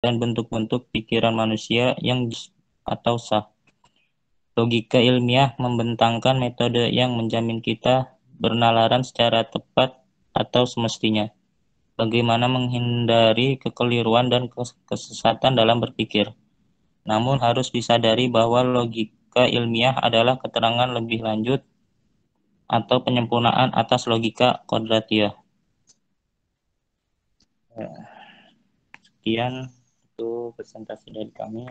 dan bentuk-bentuk pikiran manusia yang atau sah. Logika ilmiah membentangkan metode yang menjamin kita bernalaran secara tepat atau semestinya. Bagaimana menghindari kekeliruan dan kesesatan dalam berpikir. Namun harus disadari bahwa logika ilmiah adalah keterangan lebih lanjut atau penyempurnaan atas logika kodratiah. Sekian itu presentasi dari kami.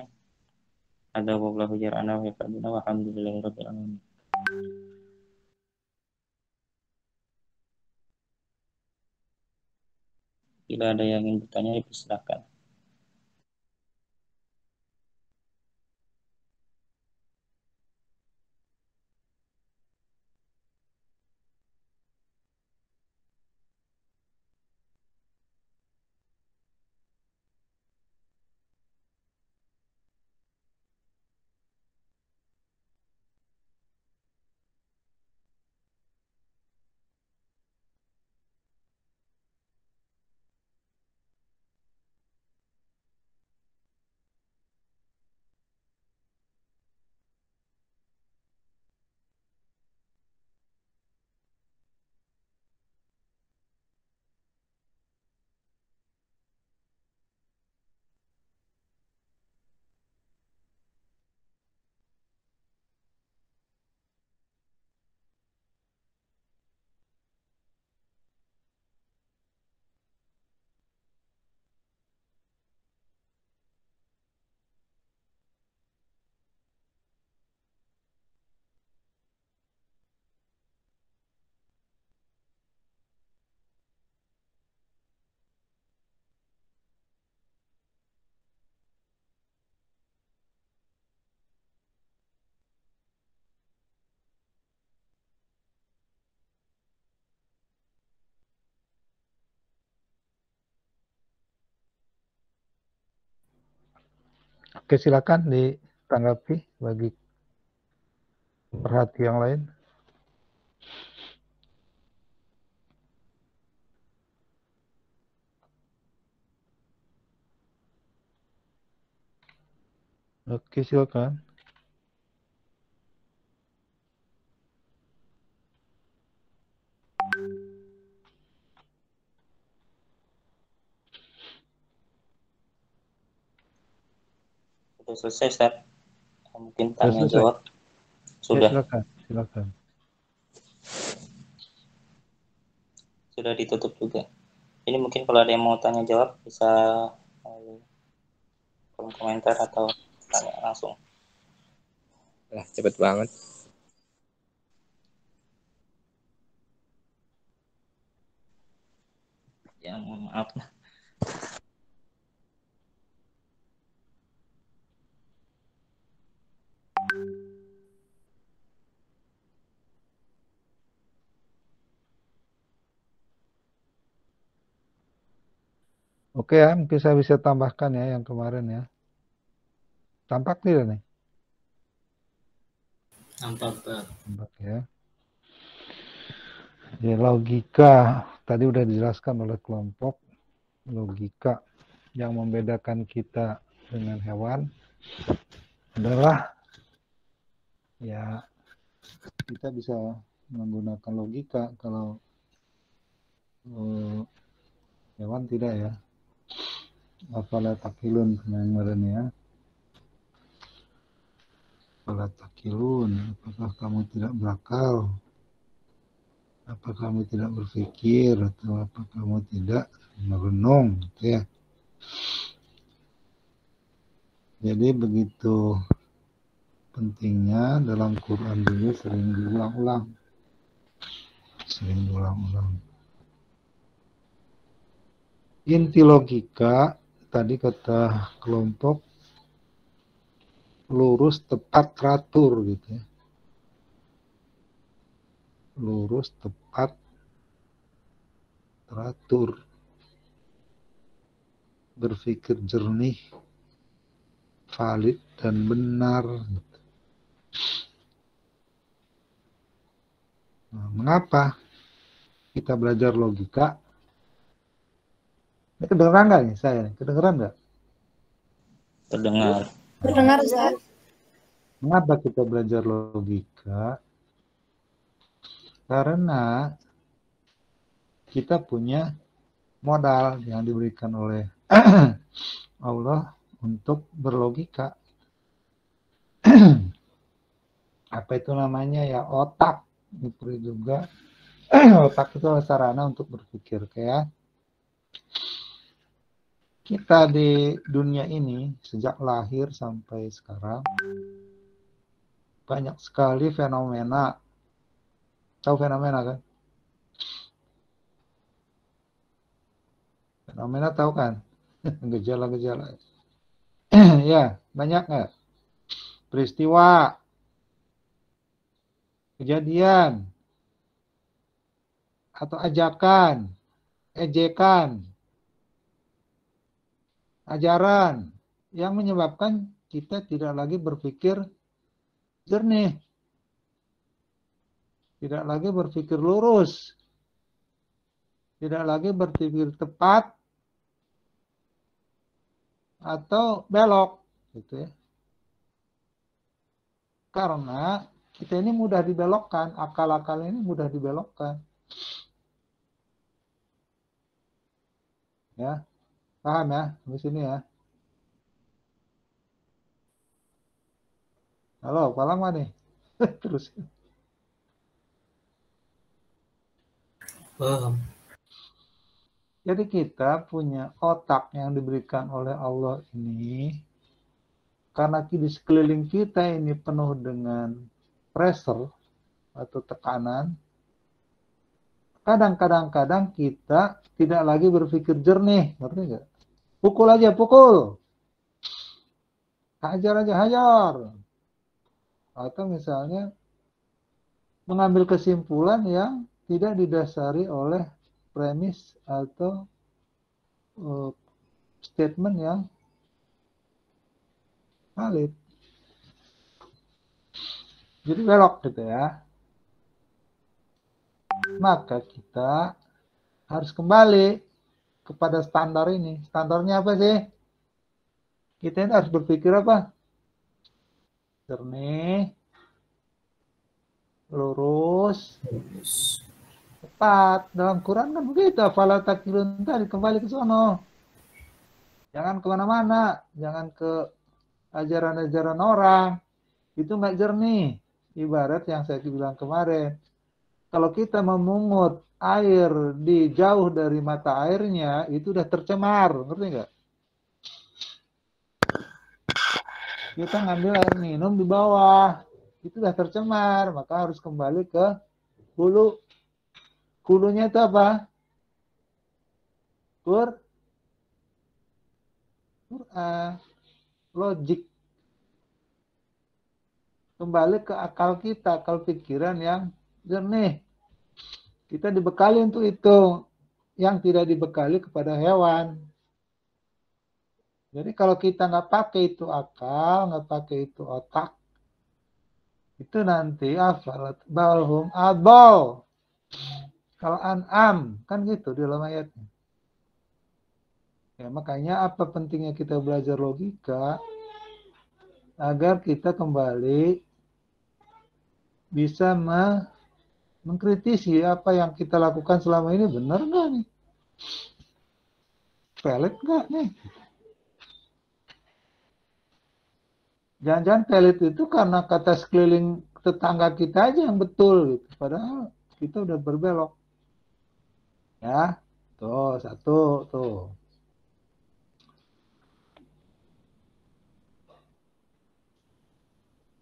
Ada wallahu jarana wa yaqaduna wa alhamdulillahirabbil alamin. Bila ada yang ingin bertanya, silakan. Oke, silakan ditanggapi bagi perhatian yang lain. Oke, silakan. Sudah selesai, Ustaz. Mungkin Sudah tanya selesai? jawab. Ya, Sudah. silakan. Silakan. Sudah ditutup juga. Ini mungkin kalau ada yang mau tanya jawab bisa kolom komentar atau tanya langsung. Nah, cepet banget. Ya, mohon maaf. Oke ya, mungkin saya bisa tambahkan ya yang kemarin ya. Tampak tidak nih? Tampak. Tampak ya. Ya, logika tadi udah dijelaskan oleh kelompok. Logika yang membedakan kita dengan hewan adalah ya kita bisa menggunakan logika, kalau hewan tidak ya. Afala takilun kemarin ya. Afala takilun, apakah kamu tidak berakal? Apa kamu tidak berpikir, atau apa kamu tidak merenung, gitu ya. Jadi begitu pentingnya dalam Quran juga sering diulang-ulang. Inti logika tadi kata kelompok lurus, tepat, teratur gitu ya. Lurus, tepat, teratur. Berpikir jernih, valid dan benar. Nah, mengapa kita belajar logika? Ini kedengeran nggak nih saya? Kedengeran nggak? Terdengar. Terdengar, Ustaz. Mengapa kita belajar logika? Karena kita punya modal yang diberikan oleh Allah untuk berlogika. Apa itu namanya ya, otak. Itu juga otak itu sarana untuk berpikir. Kayak kita di dunia ini sejak lahir sampai sekarang banyak sekali fenomena. Tahu fenomena kan? Fenomena tahu kan? Gejala-gejala. Ya, banyak nggak? Peristiwa, kejadian, atau ajakan, ejekan, ajaran yang menyebabkan kita tidak lagi berpikir jernih, tidak lagi berpikir lurus, tidak lagi berpikir tepat atau belok, gitu ya. Karena kita ini mudah dibelokkan, akal-akal ini mudah dibelokkan. Ya, paham ya, di sini ya. Halo, Pak Lama nih. Terus. Paham. Jadi kita punya otak yang diberikan oleh Allah ini, karena di sekeliling kita ini penuh dengan pressure atau tekanan, kadang-kadang kita tidak lagi berpikir jernih, ngerti nggak? Pukul aja, pukul. Hajar aja, hajar. Atau misalnya mengambil kesimpulan yang tidak didasari oleh premis atau statement yang valid. Jadi belok gitu ya. Maka kita harus kembali kepada standar ini. Standarnya apa sih? Kita ini harus berpikir apa? Jernih, lurus, tepat. Dalam Quran kan begitu. Fala takilun tadi, kembali ke sono. Jangan kemana-mana. Jangan ke ajaran-ajaran orang. Itu nggak jernih. Ibarat yang saya bilang kemarin. Kalau kita memungut air di jauh dari mata airnya, itu udah tercemar. Ngerti nggak? Kita ngambil air minum di bawah. Itu udah tercemar. Maka harus kembali ke hulu. Hulunya itu apa? Quran. Logik. Kembali ke akal kita, akal pikiran yang jernih. Kita dibekali untuk itu. Yang tidak dibekali kepada hewan. Jadi kalau kita nggak pakai itu akal, nggak pakai itu otak, itu nanti afalat balhum abol. Kalau an'am, kan gitu di dalam ayatnya. Ya, makanya apa pentingnya kita belajar logika? Agar kita kembali bisa mengkritisi apa yang kita lakukan selama ini benar nggak nih? Valid nggak nih? Jangan-jangan valid itu karena kata sekeliling tetangga kita aja yang betul, gitu. Padahal kita udah berbelok. Ya, tuh satu tuh.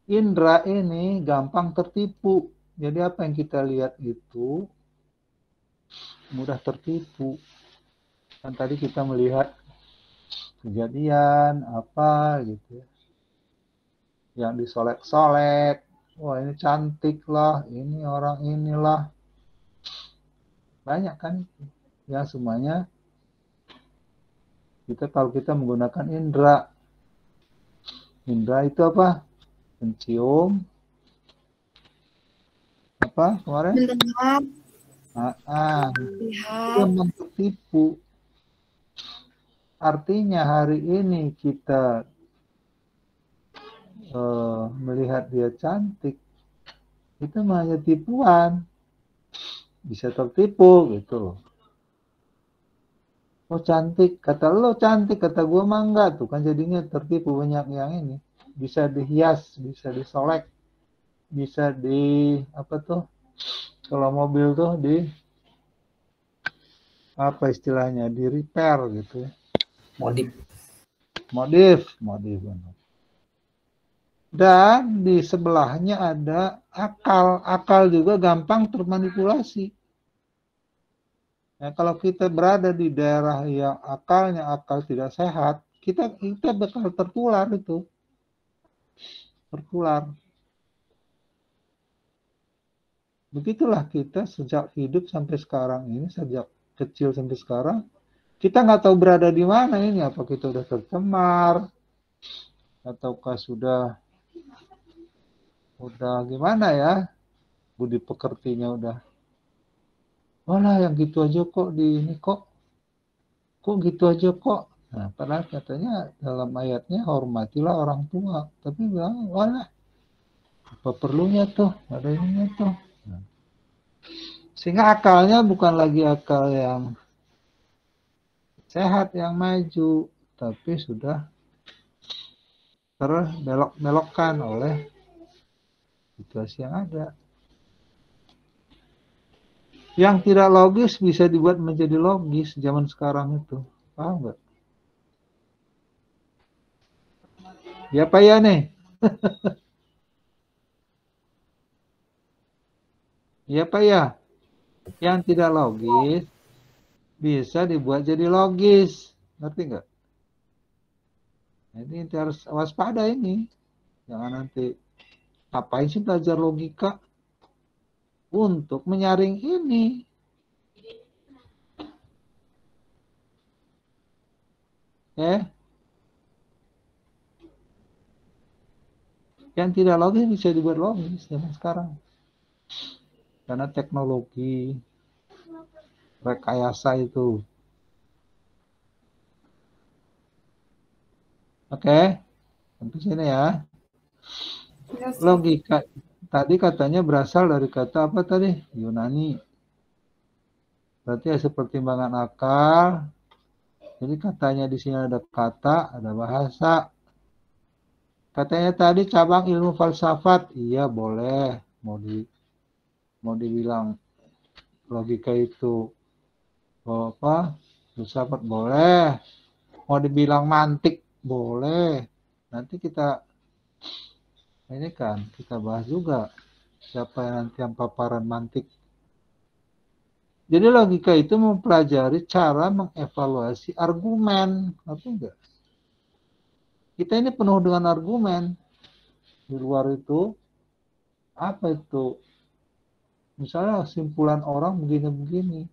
Indra ini gampang tertipu. Jadi apa yang kita lihat itu mudah tertipu. Kan tadi kita melihat kejadian apa gitu ya. Yang disolek-solek. Wah, ini cantik lah, ini orang inilah. Banyak kan ya, semuanya kita kalau kita menggunakan indra. Indra itu apa? Mencium. Apa kemarin? Mendengar, Itu lihat, memang tertipu. Artinya hari ini kita melihat dia cantik, itu hanya tipuan, bisa tertipu gitu. Oh cantik, kata lo cantik, kata gua mah enggak, tuh kan jadinya tertipu banyak yang ini. Bisa dihias, bisa disolek, bisa di apa tuh? Kalau mobil tuh di apa istilahnya, di repair gitu ya. Modif. Modif. Dan di sebelahnya ada akal. Akal juga gampang termanipulasi. Nah, kalau kita berada di daerah yang akal tidak sehat, kita bakal tertular itu. Tertular. Begitulah kita sejak hidup sampai sekarang ini, sejak kecil sampai sekarang, kita nggak tahu berada di mana ini. Apa kita udah tercemar, ataukah sudah gimana ya, budi pekertinya udah, walah yang gitu aja kok di ini kok gitu aja kok. Nah, padahal katanya dalam ayatnya hormatilah orang tua, tapi bilang walah apa perlunya tuh, ada ininya tuh. Nah, sehingga akalnya bukan lagi akal yang sehat, yang maju, tapi sudah terbelok-belokkan oleh situasi yang ada. Yang tidak logis bisa dibuat menjadi logis zaman sekarang itu. Paham nggak? Ya Pak ya nih. Ya Pak ya. Yang tidak logis bisa dibuat jadi logis. Ngerti nggak? Jadi harus waspada ini. Jangan nanti ngapain sih belajar logika untuk menyaring ini. Yang tidak logis bisa dibuat logis zaman sekarang. Karena teknologi rekayasa itu. Oke, sampai sini ya. Logika tadi katanya berasal dari kata apa tadi? Yunani. Berarti hasil pertimbangan akal. Jadi katanya di sini ada kata, ada bahasa. Katanya tadi cabang ilmu falsafat. Iya boleh. Mau dibilang logika itu apa? Filsafat boleh. Mau dibilang mantik boleh. Nanti kita ini kan kita bahas juga siapa yang nanti yang paparan mantik. Jadi logika itu mempelajari cara mengevaluasi argumen, ngerti enggak? Kita ini penuh dengan argumen. Di luar itu apa itu? Misalnya simpulan orang begini-begini.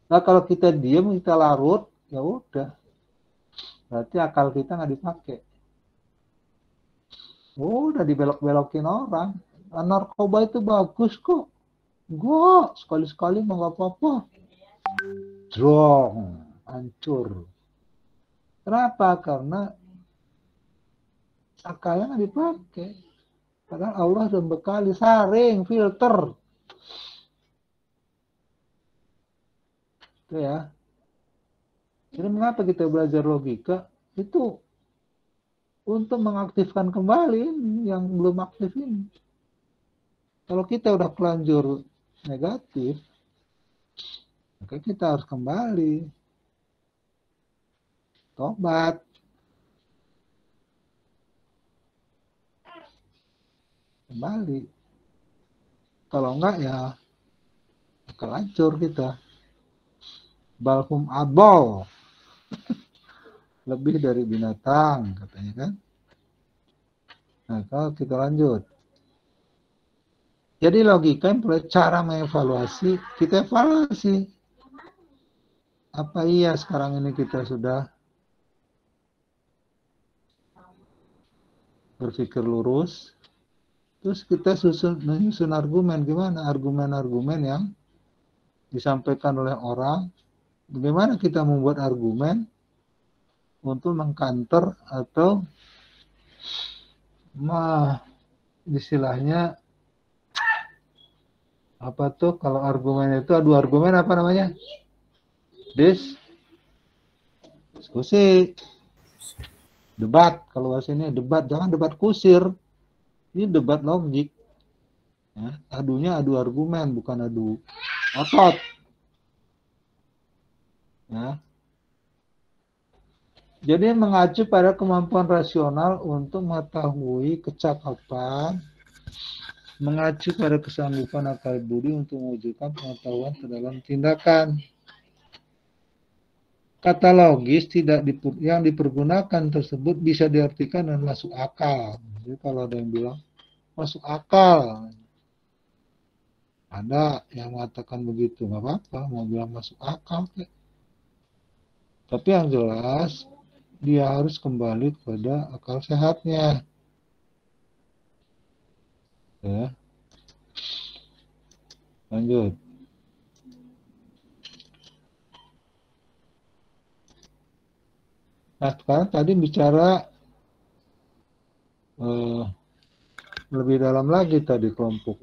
Nah kalau kita diam, kita larut, ya udah. Berarti akal kita nggak dipakai. Udah dibelok-belokin orang. Narkoba itu bagus kok. Gua sekali-sekali mau nggak apa-apa. Drong, hancur. Kenapa? Karena akalnya nggak dipakai. Padahal Allah sudah bekali saring, filter. Itu ya. Jadi mengapa kita belajar logika? Itu untuk mengaktifkan kembali yang belum aktif ini. Kalau kita udah kelanjur negatif, maka kita harus kembali. Tobat. Kembali. Kalau enggak ya kelancur kita. Balhum abol. Lebih dari binatang katanya kan. Nah kalau kita lanjut. Jadi logika yang cara mengevaluasi, kita evaluasi. Apa iya sekarang ini kita sudah berpikir lurus, terus kita menyusun argumen, gimana argumen-argumen yang disampaikan oleh orang, bagaimana kita membuat argumen untuk mengcounter atau Mah, istilahnya apa tuh kalau argumen itu adu argumen apa namanya? Diskusi. Debat, kalau bahasa ini debat, jangan debat kusir. Ini debat logik. Ya, adunya adu argumen, bukan adu otot. Ya. Jadi mengacu pada kemampuan rasional untuk mengetahui kecakapan, mengacu pada kesanggupan akal budi untuk mewujudkan pengetahuan dalam tindakan. Kata logis yang dipergunakan tersebut bisa diartikan dan masuk akal. Jadi kalau ada yang bilang masuk akal, ada yang mengatakan begitu, nggak apa-apa, mau bilang masuk akal. Tapi yang jelas dia harus kembali kepada akal sehatnya. Ya, lanjut. Nah, sekarang tadi bicara lebih dalam lagi tadi kelompok.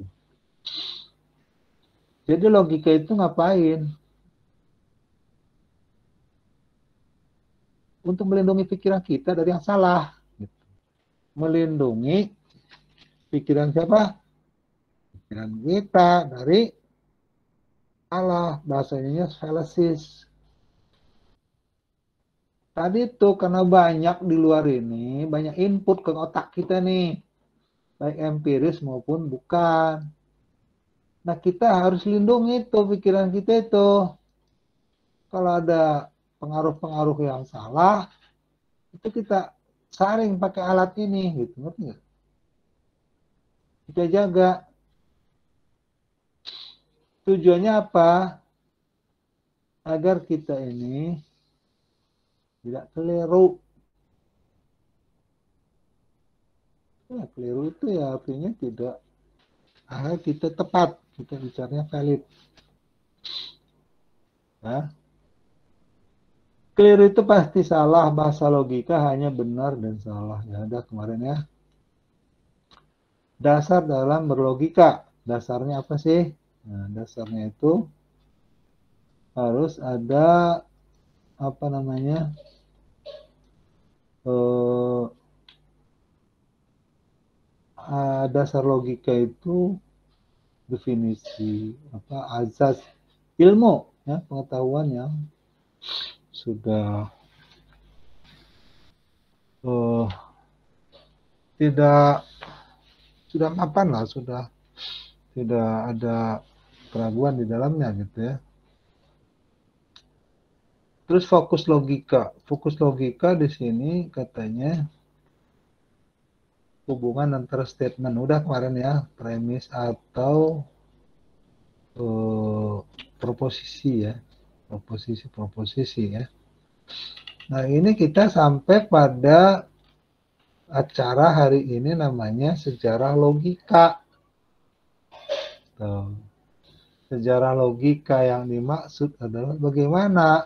Jadi logika itu ngapain? Untuk melindungi pikiran kita dari yang salah. Melindungi pikiran siapa? Pikiran kita dari salah. Bahasanya fallacies. Tadi tuh karena banyak di luar ini, banyak input ke otak kita nih. Baik empiris maupun bukan. Nah kita harus lindungi itu pikiran kita itu. Kalau ada pengaruh-pengaruh yang salah, itu kita saring pakai alat ini, gitu, ngerti nggak? Kita jaga. Tujuannya apa? Agar kita ini tidak keliru. Ya, keliru itu ya artinya tidak, agar kita tepat, kita bicaranya valid. Ya. Keliru itu pasti salah, bahasa logika hanya benar dan salah. Ya ada kemarin ya. Dasar dalam berlogika. Dasarnya apa sih? Nah, dasarnya itu harus ada apa namanya? Dasar logika itu definisi apa azas ilmu ya, pengetahuan yang sudah tidak sudah mapan lah, sudah tidak ada keraguan di dalamnya gitu ya. Terus fokus logika. Fokus logika di sini katanya hubungan antara statement. Udah kemarin ya, premis atau proposisi ya. Proposisi ya. Nah, ini kita sampai pada acara hari ini namanya sejarah logika. Tuh. Sejarah logika yang dimaksud adalah bagaimana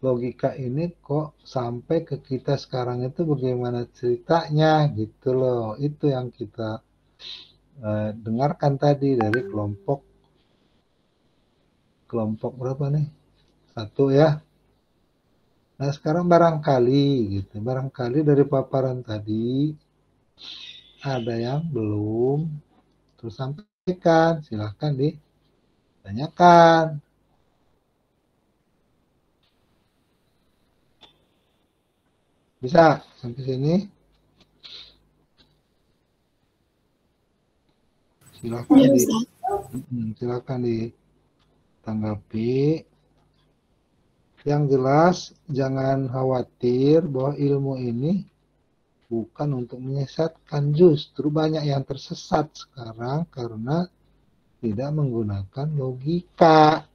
logika ini kok sampai ke kita sekarang itu, bagaimana ceritanya gitu loh. Itu yang kita dengarkan tadi dari kelompok berapa nih? 1 ya. Nah sekarang barangkali dari paparan tadi ada yang belum tersampaikan, silahkan ditanyakan. Bisa sampai sini? Silakan ditanggapi. Yang jelas jangan khawatir bahwa ilmu ini bukan untuk menyesatkan, justru banyak yang tersesat sekarang karena tidak menggunakan logika.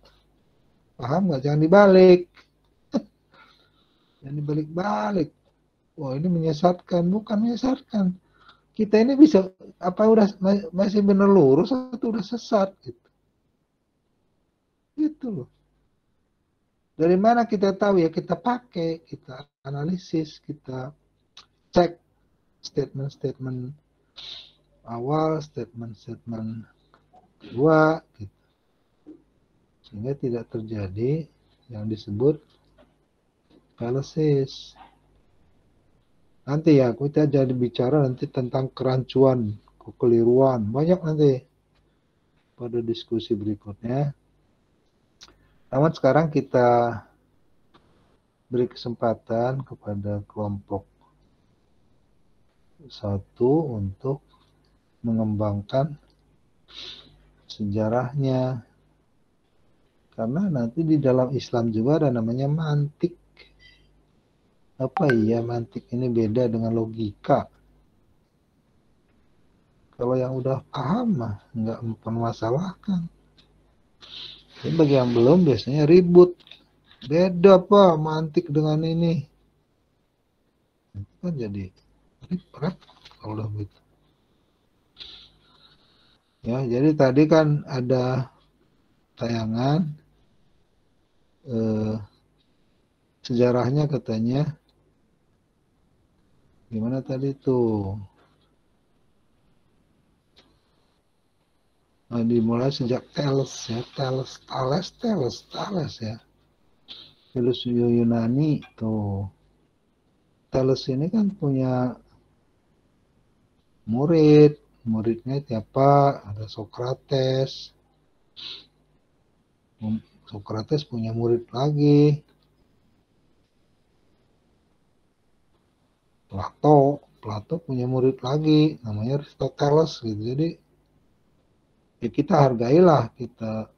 Paham nggak? Jangan dibalik. Jangan dibalik-balik. Wah ini menyesatkan, bukan menyesatkan. Kita ini bisa apa udah masih benar lurus atau udah sesat gitu. Gitu loh. Dari mana kita tahu? Ya kita pakai, kita analisis, kita cek statement-statement awal, statement-statement kedua, gitu. Sehingga tidak terjadi yang disebut fallacies. Nanti ya, kita jadi bicara nanti tentang kerancuan, kekeliruan, banyak nanti pada diskusi berikutnya. Namun sekarang kita beri kesempatan kepada kelompok satu untuk mengembangkan sejarahnya. Karena nanti di dalam Islam juga ada namanya mantik. Apa iya mantik ini beda dengan logika? Kalau yang udah paham mah nggak mempermasalahkan. Tapi bagi yang belum biasanya ribut. Beda apa mantik dengan ini? Itu kan jadi berat kalau udah begitu. Ya, jadi tadi kan ada tayangan sejarahnya katanya gimana tadi tuh. Nah, dimulai sejak Thales ya, Thales ya. Filsuf Yunani tuh. Thales ini kan punya muridnya siapa? Ada Socrates. Socrates punya murid lagi, Plato punya murid lagi, namanya Aristoteles gitu. Jadi ya kita hargailah, kita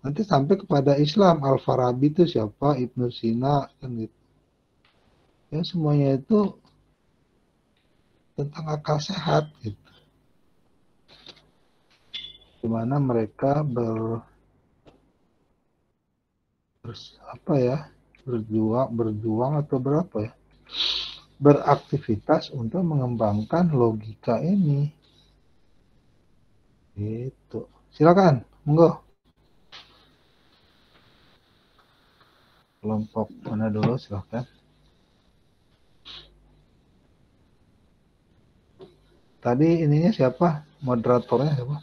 nanti sampai kepada Islam, Al-Farabi itu siapa, Ibnu Sina kan gitu. Ya semuanya itu tentang akal sehat gitu. Dimana mereka berjuang atau berapa ya? Beraktivitas untuk mengembangkan logika ini. Gitu. Silakan, monggo. Kelompok mana dulu silakan. Tadi ininya siapa? Moderatornya siapa?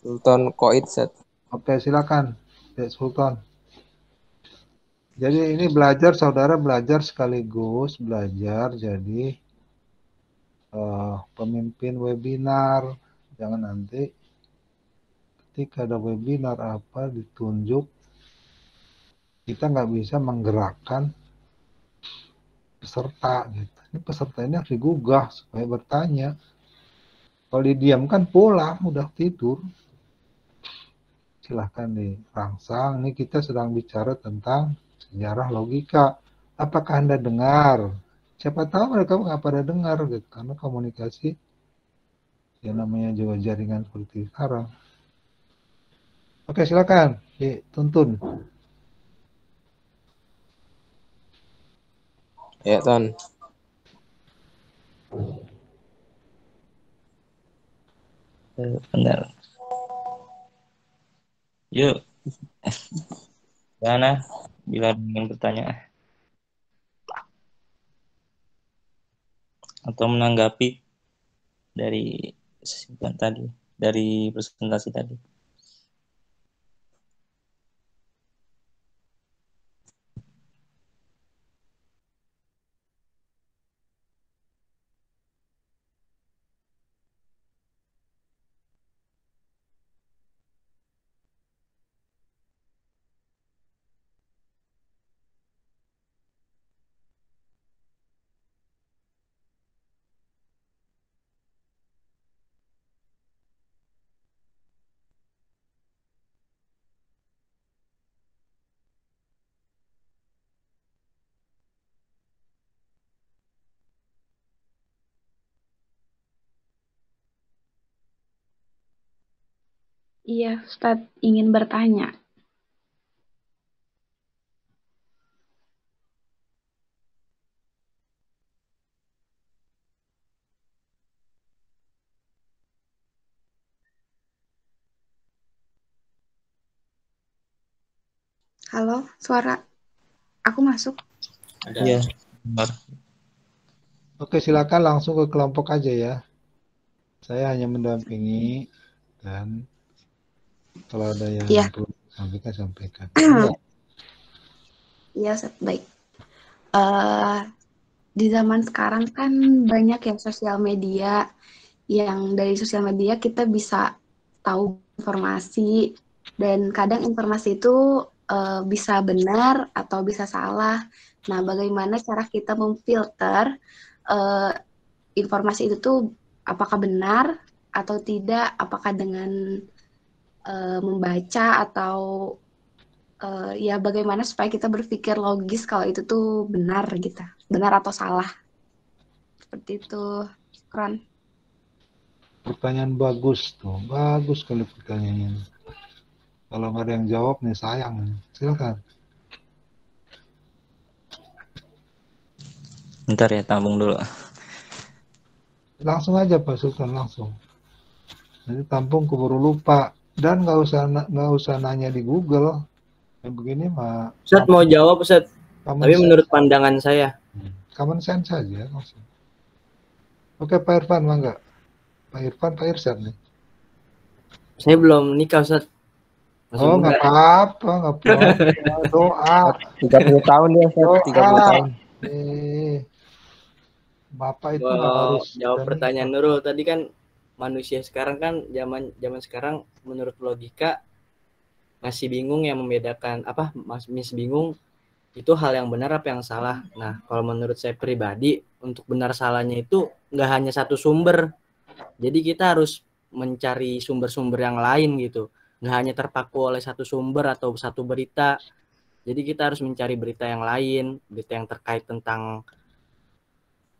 Sultan Qaid Set. Oke, silakan. Dek Sultan. Jadi ini saudara belajar sekaligus belajar jadi pemimpin webinar. Jangan nanti ketika ada webinar apa ditunjuk, kita nggak bisa menggerakkan peserta gitu. Ini peserta ini harus digugah supaya bertanya. Kalau didiamkan pulang, udah tidur. Silahkan dirangsang. Ini kita sedang bicara tentang sejarah logika. Apakah Anda dengar? Siapa tahu mereka nggak pada dengar gitu. Karena komunikasi ya namanya juga jaringan seperti sekarang. Oke, silakan dituntun. Ya, Ton. Benar. Yuk, mana bila ingin bertanya atau menanggapi dari kesimpulan tadi, dari presentasi tadi. Iya, Ustadz ingin bertanya. Halo, suara aku masuk. Iya, benar. Oke, silakan langsung ke kelompok aja ya. Saya hanya mendampingi dan kalau ada yang Iya. perlu sampaikan. Iya, Ustaz. Baik. Di zaman sekarang kan banyak yang sosial media, yang dari sosial media kita bisa tahu informasi, dan kadang informasi itu bisa benar atau bisa salah. Nah, bagaimana cara kita memfilter eh, informasi itu tuh apakah benar atau tidak, apakah dengan membaca atau ya bagaimana supaya kita berpikir logis kalau itu tuh benar gitu, benar atau salah, seperti itu. Keren. Pertanyaan bagus tuh, bagus sekali pertanyaannya. Kalau nggak ada yang jawab nih sayang. Silakan. Bentar ya, tampung dulu. Langsung aja Pak Sultan, langsung. Nanti tampung keburu lupa. Dan nggak usah nanya di Google. Yang begini mah. Ustaz mau jawab Ustaz, tapi menurut pandangan saya. Common sense saja langsung. Oke Pak Irfan, mangga. Pak Irfan, Pak Irsyad nih. Saya belum nikah Ustaz. Oh nggak apa-apa, nggak apa-apa. Doa. 30 tahun dia, Ustaz. 30 tahun. Bapak itu nggak harus jawab pertanyaan Nurul tadi kan, manusia sekarang kan zaman sekarang menurut logika masih bingung yang membedakan apa, masih bingung itu hal yang benar apa yang salah. Nah, kalau menurut saya pribadi, untuk benar salahnya itu nggak hanya satu sumber. Jadi kita harus mencari sumber-sumber yang lain gitu. Nggak hanya terpaku oleh satu sumber atau satu berita. Jadi kita harus mencari berita yang lain, berita yang terkait tentang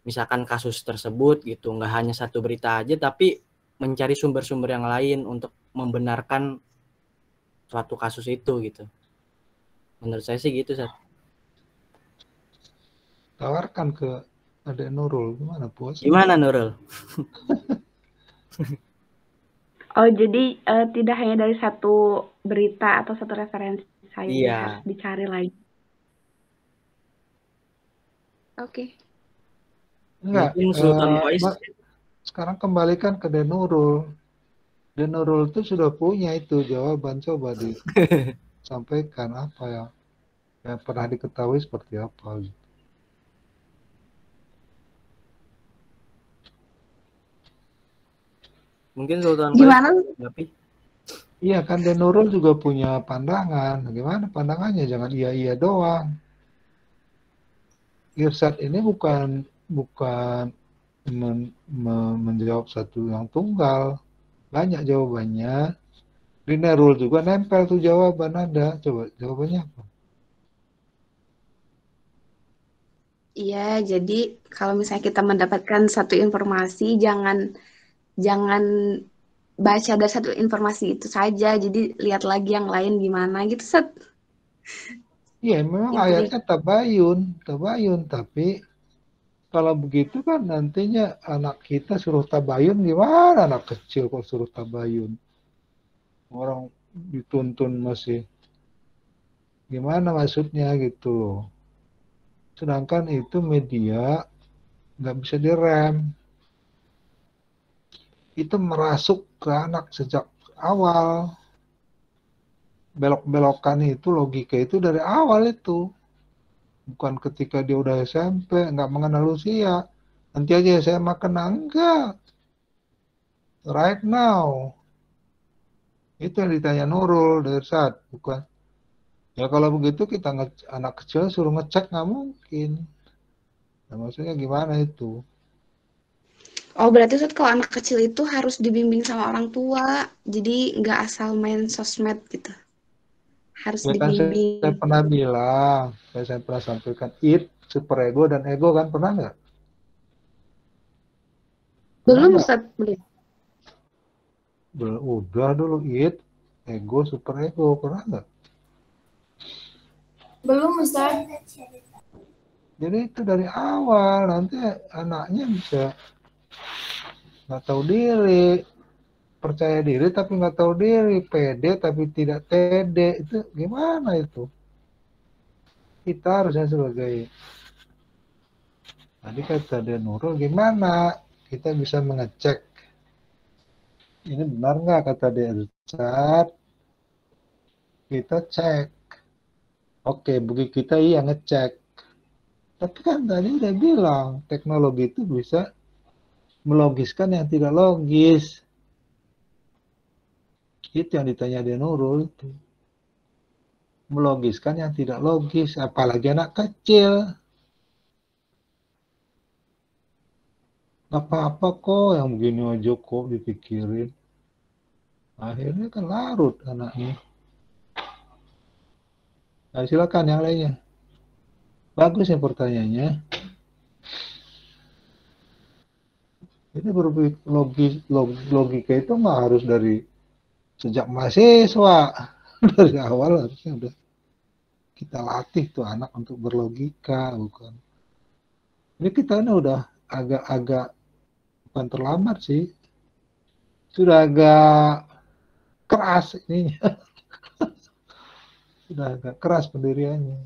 misalkan kasus tersebut gitu. Nggak hanya satu berita aja, tapi mencari sumber-sumber yang lain untuk membenarkan suatu kasus itu gitu. Menurut saya sih gitu, Sat. Tawarkan ke Adek Nurul, gimana puas? Gimana Nurul? Oh, jadi tidak hanya dari satu berita atau satu referensi saja, Iya. harus dicari lagi. Oke. Enggak. Mungkin Sultan Faiz. Sekarang kembalikan ke Denurul. Denurul itu sudah punya itu jawaban, coba disampaikan apa ya yang pernah diketahui seperti apa gitu. Mungkin Sultan Gimana? Tapi Iya kan Denurul juga punya pandangan. Gimana pandangannya? Jangan iya-iya doang. Irsyad ini bukan menjawab satu yang tunggal. Banyak jawabannya. Di Nerul juga nempel tuh jawaban ada. Coba jawabannya apa? Iya, jadi kalau misalnya kita mendapatkan satu informasi, jangan baca dari satu informasi itu saja. Jadi lihat lagi yang lain gimana gitu, Set. Iya, memang Itu ayatnya tabayun, tapi kalau begitu kan nantinya anak kita suruh tabayun gimana? Anak kecil kok suruh tabayun? Orang dituntun masih gimana maksudnya gitu loh. Sedangkan itu media nggak bisa direm. Itu merasuk ke anak sejak awal. Belok-belokan itu logika itu dari awal itu. Bukan ketika dia udah SMP, nggak mengenal usia. Nanti aja saya makan enggak. Right now. Itu yang ditanya Nurul dari saat, bukan. Ya kalau begitu kita anak kecil suruh ngecek nggak mungkin. Nah, maksudnya gimana itu? Oh, berarti Ustaz, kalau anak kecil itu harus dibimbing sama orang tua. Jadi nggak asal main sosmed gitu. Harus Ya kan dibimbing. saya pernah bilang, saya pernah sampaikan it, superego dan ego kan pernah nggak? Belum Ustaz, belum. Udah dulu it, ego, superego pernah nggak? Belum Ustaz. Jadi itu dari awal nanti anaknya bisa nggak tahu diri, percaya diri tapi nggak tahu diri, pede tapi tidak tede, itu gimana itu? kita harusnya sebagai, tadi kata dia Nurul, gimana kita bisa mengecek ini benar nggak kata dia Ustaz? Kita cek. Oke, bagi kita iya ngecek. Tapi kan tadi udah bilang teknologi itu bisa melogiskan yang tidak logis. Itu yang ditanya dia Nurul itu. Melogiskan yang tidak logis, apalagi anak kecil. Gak apa-apa kok yang begini aja kok dipikirin. Akhirnya kan larut anaknya. Nah, silakan yang lainnya. Bagus ya pertanyaannya. Jadi berpikir logika itu nggak harus dari sejak mahasiswa. Dari awal harusnya udah kita latih tuh anak untuk berlogika, bukan. Ini kita ini udah agak-agak, bukan terlambat sih. Sudah agak keras ini. Sudah agak keras pendiriannya.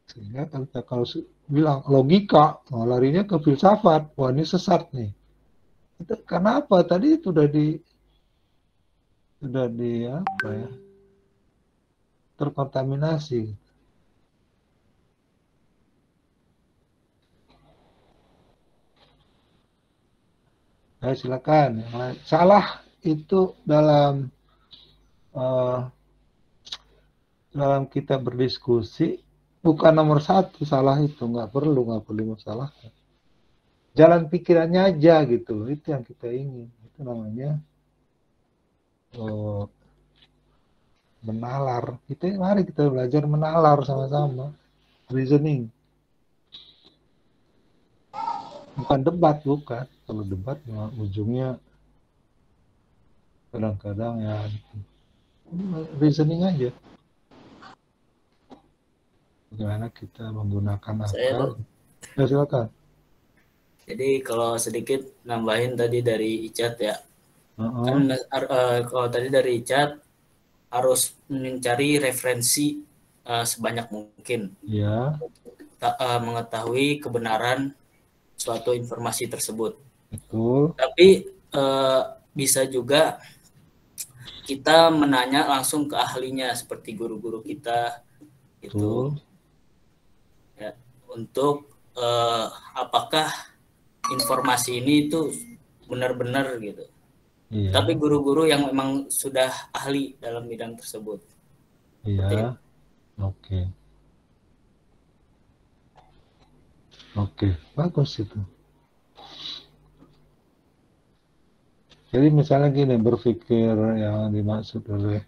Sehingga kalau bilang logika, larinya ke filsafat. Wah, ini sesat nih. Itu kenapa? Tadi itu sudah di apa ya? Terkontaminasi. Nah, silakan. Yang lain. Salah itu dalam kita berdiskusi bukan nomor satu, salah itu nggak perlu masalah. Jalan pikirannya aja gitu loh, itu yang kita ingin. Itu namanya menalar. Mari kita belajar menalar sama-sama. Reasoning. Bukan debat, bukan. Kalau debat ujungnya kadang-kadang ya reasoning aja. Bagaimana kita menggunakan akal. Ya, silakan. Jadi kalau sedikit nambahin tadi dari Icat ya. Kan kalau tadi dari Icat harus mencari referensi sebanyak mungkin. Ya. Mengetahui kebenaran suatu informasi tersebut. Betul. Tapi bisa juga kita menanya langsung ke ahlinya seperti guru-guru kita gitu. Ya, untuk apakah informasi ini itu benar-benar gitu. Iya. Tapi guru-guru yang memang sudah ahli dalam bidang tersebut. Iya. Oke. Oke, bagus itu. Jadi misalnya gini, berpikir yang dimaksud oleh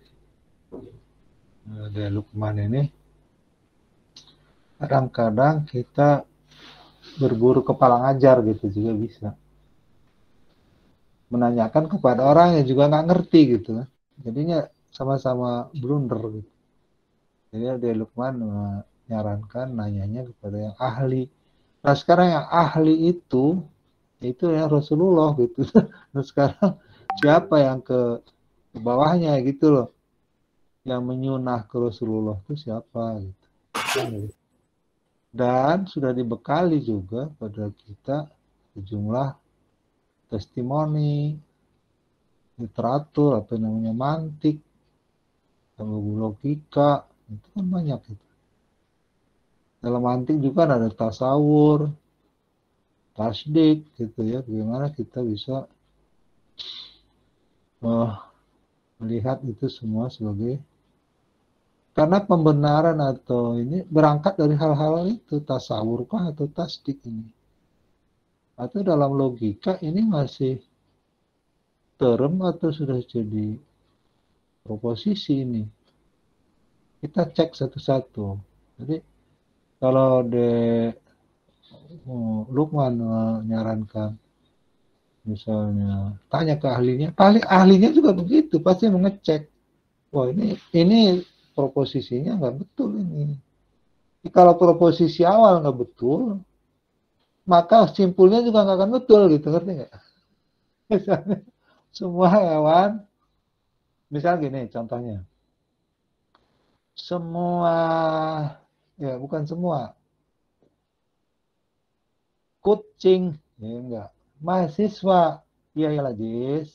Lukman ini, kadang-kadang kita berburu kepala ngajar gitu juga bisa. Menanyakan kepada orang yang juga nggak ngerti gitu. Jadinya sama-sama blunder gitu. Jadi Lukman menyarankan nanyanya kepada yang ahli. Nah sekarang yang ahli itu ya Rasulullah gitu. Nah sekarang siapa yang ke bawahnya gitu loh, yang menyunah ke Rasulullah itu siapa gitu. Dan sudah dibekali juga pada kita sejumlah testimoni, literatur, apa namanya mantik, logika, itu kan banyak itu. Dalam mantik juga ada tasawur, tasdik gitu ya, bagaimana kita bisa melihat itu semua sebagai, karena pembenaran atau ini berangkat dari hal-hal itu, tasawur kah atau tasdik ini, atau dalam logika ini masih term atau sudah jadi proposisi ini. Kita cek satu-satu. Jadi kalau Lukman menyarankan misalnya tanya ke ahlinya, ahlinya juga begitu, pasti mengecek. Wah ini proposisinya nggak betul ini. Kalau proposisi awal nggak betul, maka simpulnya juga nggak akan betul gitu, ngerti nggak? Misalnya semua hewan, misal gini contohnya, semua, ya bukan semua, kucing, ya enggak, mahasiswa, iya ya Jis,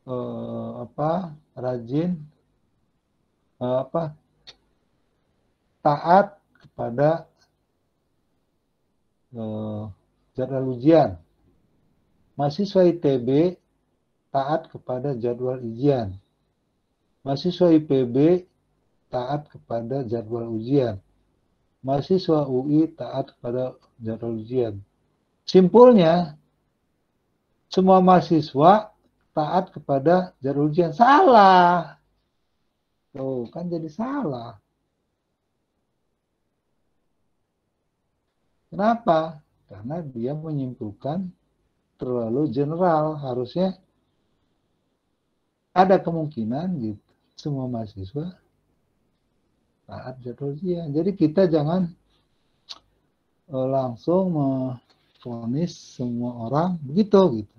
apa, rajin, apa, taat kepada jadwal ujian. Mahasiswa ITB taat kepada jadwal ujian. Mahasiswa IPB taat kepada jadwal ujian. Mahasiswa UI taat kepada jadwal ujian. Simpulnya, semua mahasiswa taat kepada jadwal ujian. Salah. Tuh, kan jadi salah. Kenapa? Karena dia menyimpulkan terlalu general. Harusnya ada kemungkinan gitu semua mahasiswa taat jadwal ujian. Jadi kita jangan langsung memvonis semua orang begitu gitu.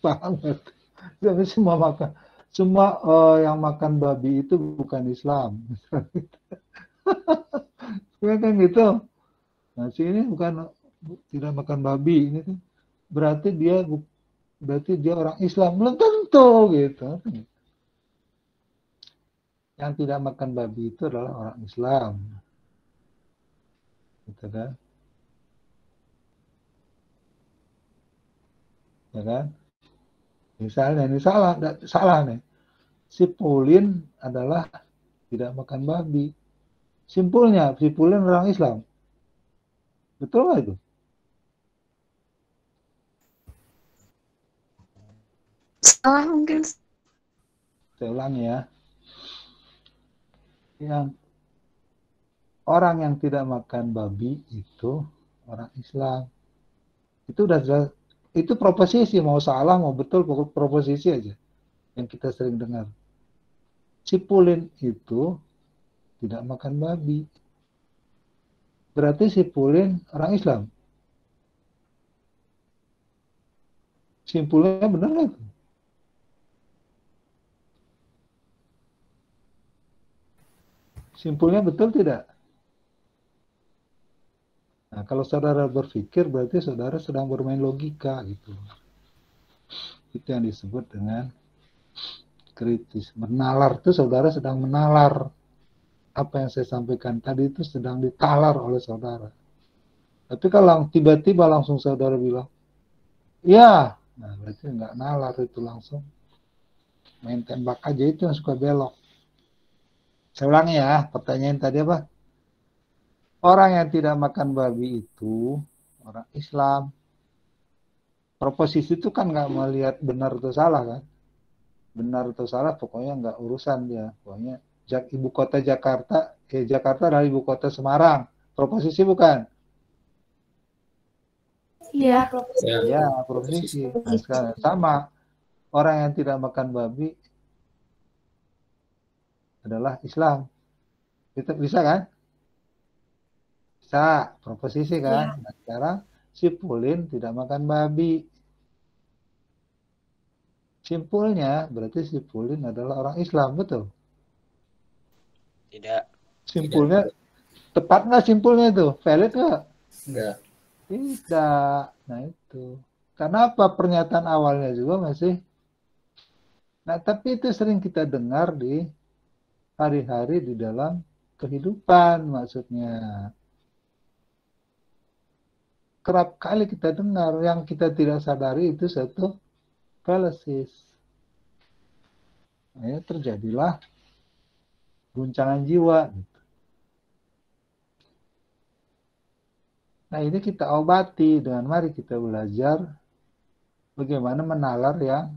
Paham nggak? Jadi semua yang makan babi itu bukan Islam. Ya kan gitu. Nah, sini bukan tidak makan babi ini kan berarti dia orang Islam, belum tentu gitu. Yang tidak makan babi itu adalah orang Islam, gitu kan? Ya kan? Misalnya ini salah nih. Si Pulin adalah tidak makan babi. Simpulnya, si Pulin orang Islam. Betul nggak itu? Salah mungkin. Saya ulangi ya. Yang orang yang tidak makan babi itu orang Islam. Itu udah jelas. Itu proposisi, mau salah mau betul, pokok proposisi aja yang kita sering dengar. Cipulin itu tidak makan babi. Berarti Cipulin orang Islam. Simpulnya benar nggak? Simpulnya betul tidak? Nah, kalau saudara berpikir berarti saudara sedang bermain logika gitu. Itu yang disebut dengan kritis. Menalar itu saudara sedang menalar. Apa yang saya sampaikan tadi itu sedang ditalar oleh saudara. Tapi kalau tiba-tiba langsung saudara bilang, ya, nah berarti nggak nalar itu langsung. Main tembak aja itu yang suka belok. Saya ulangi ya, pertanyaan tadi apa? Orang yang tidak makan babi itu orang Islam. Proposisi itu kan nggak melihat benar atau salah kan? Benar atau salah pokoknya nggak urusan dia. Pokoknya ibu kota Jakarta, Jakarta adalah ibu kota Semarang. Proposisi bukan? Iya. Ya, proposisi. Nah, sekarang sama orang yang tidak makan babi adalah Islam. Itu bisa kan? Bisa, proposisi kan? Ya. Nah, sekarang si Pulin tidak makan babi. Simpulnya berarti si Pulin adalah orang Islam, betul? Tidak. Simpulnya, tepat nggak simpulnya itu? Valid nggak? Enggak. Tidak. Nah itu. Karena apa? Pernyataan awalnya juga masih. Nah tapi itu sering kita dengar di hari-hari di dalam kehidupan maksudnya. Kerap kali kita dengar yang kita tidak sadari itu satu fallacies. Nah, ya, terjadilah guncangan jiwa. Nah ini kita obati dengan mari kita belajar bagaimana menalar yang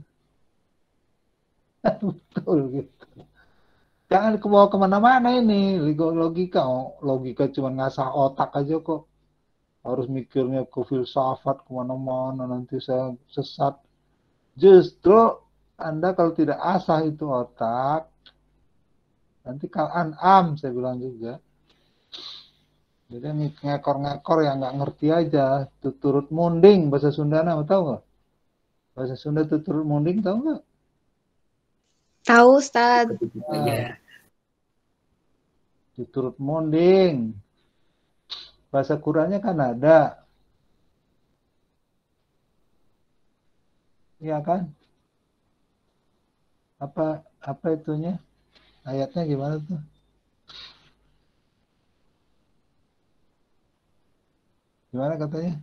betul gitu. Jangan kebawa kemana-mana ini logika. Logika cuma ngasah otak aja kok. Harus mikirnya ke filsafat kemana-mana nanti saya sesat. Justru Anda kalau tidak asah itu otak, nanti kal an'am saya bilang juga. Jadi ngekor-ngekor yang nggak ngerti aja. Tuturut munding bahasa Sunda, tahu nggak? Bahasa Sunda tuturut munding tahu nggak? Tahu, Ustaz. Iya. Tuturut munding. Bahasa Qurannya kan ada. Iya kan? Apa itunya? Ayatnya gimana tuh? Gimana katanya?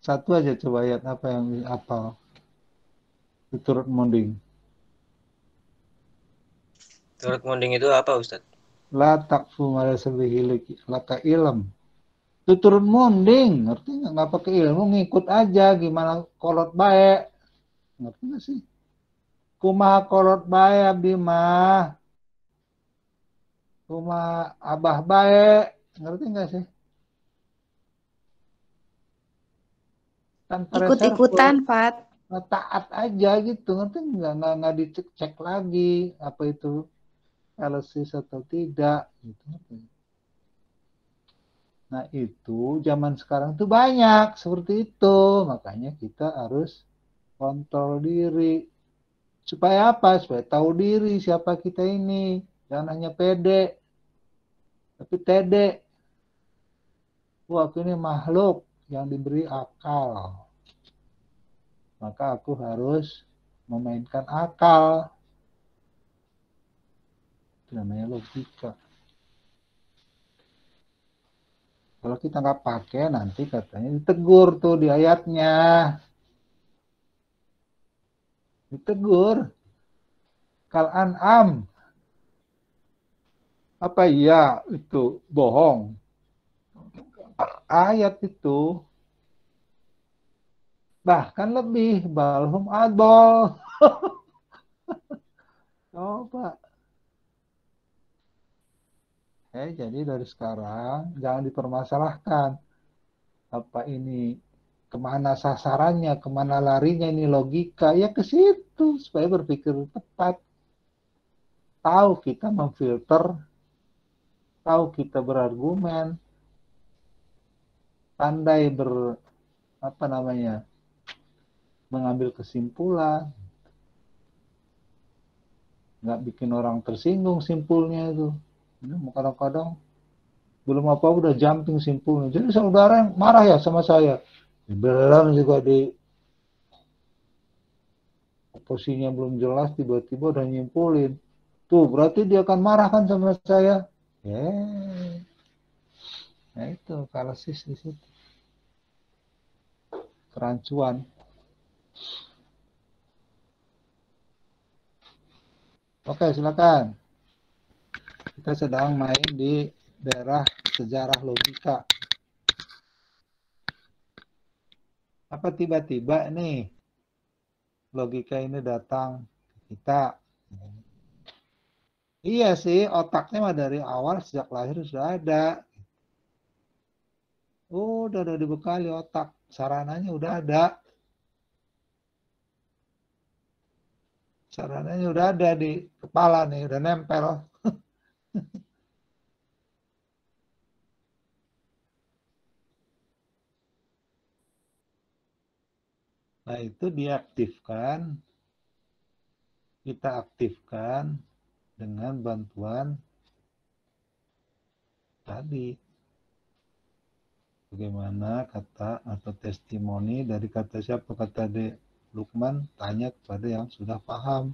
Satu aja coba ayat apa yang apa? Tuturut munding. Turut munding itu apa, Ustadz? La takfu ma laysa bihi laka ilm. Tuturut munding, ngerti nggak pakai ilmu, ngikut aja gimana kolot baik. Ngerti nggak sih? Kumaha kolot baik abdi mah. Kumaha abah baik. Ngerti nggak sih? Tanpa Ikut-ikutan, Fat. taat aja gitu, ngerti nggak dicek lagi apa itu LC atau tidak gitu. Nah itu zaman sekarang tuh banyak seperti itu, makanya kita harus kontrol diri supaya apa? Supaya tahu diri siapa kita ini, jangan hanya pede tapi tede. Wah, aku ini makhluk yang diberi akal, maka aku harus memainkan akal. Itu namanya logika. Kalau kita nggak pakai, nanti katanya ditegur tuh di ayatnya. Ditegur. Kal an'am. Apa iya itu bohong? Ayat itu bahkan lebih balhum adol. Coba. Jadi dari sekarang jangan dipermasalahkan. Apa ini kemana sasarannya, kemana larinya ini logika. Ya ke situ supaya berpikir tepat. Tahu kita memfilter, tahu kita berargumen, pandai mengambil kesimpulan, nggak bikin orang tersinggung simpulnya itu. Kadang-kadang belum apa udah jumping simpulnya. Jadi saudara yang marah ya sama saya, belum juga di posisinya belum jelas tiba-tiba udah nyimpulin. Tuh berarti dia akan marah kan sama saya. Nah itu kalasis di situ. Kerancuan. Oke, silakan. Kita sedang main di daerah sejarah logika. Apa tiba-tiba nih logika ini datang ke kita? Iya sih, otaknya mah dari awal sejak lahir sudah ada. Udah dibekali otak, sarananya udah ada. Sarananya udah ada di kepala nih, udah nempel. Nah itu diaktifkan, kita aktifkan dengan bantuan tadi. Bagaimana kata atau testimoni dari kata siapa? Kata Lukman, tanya kepada yang sudah paham.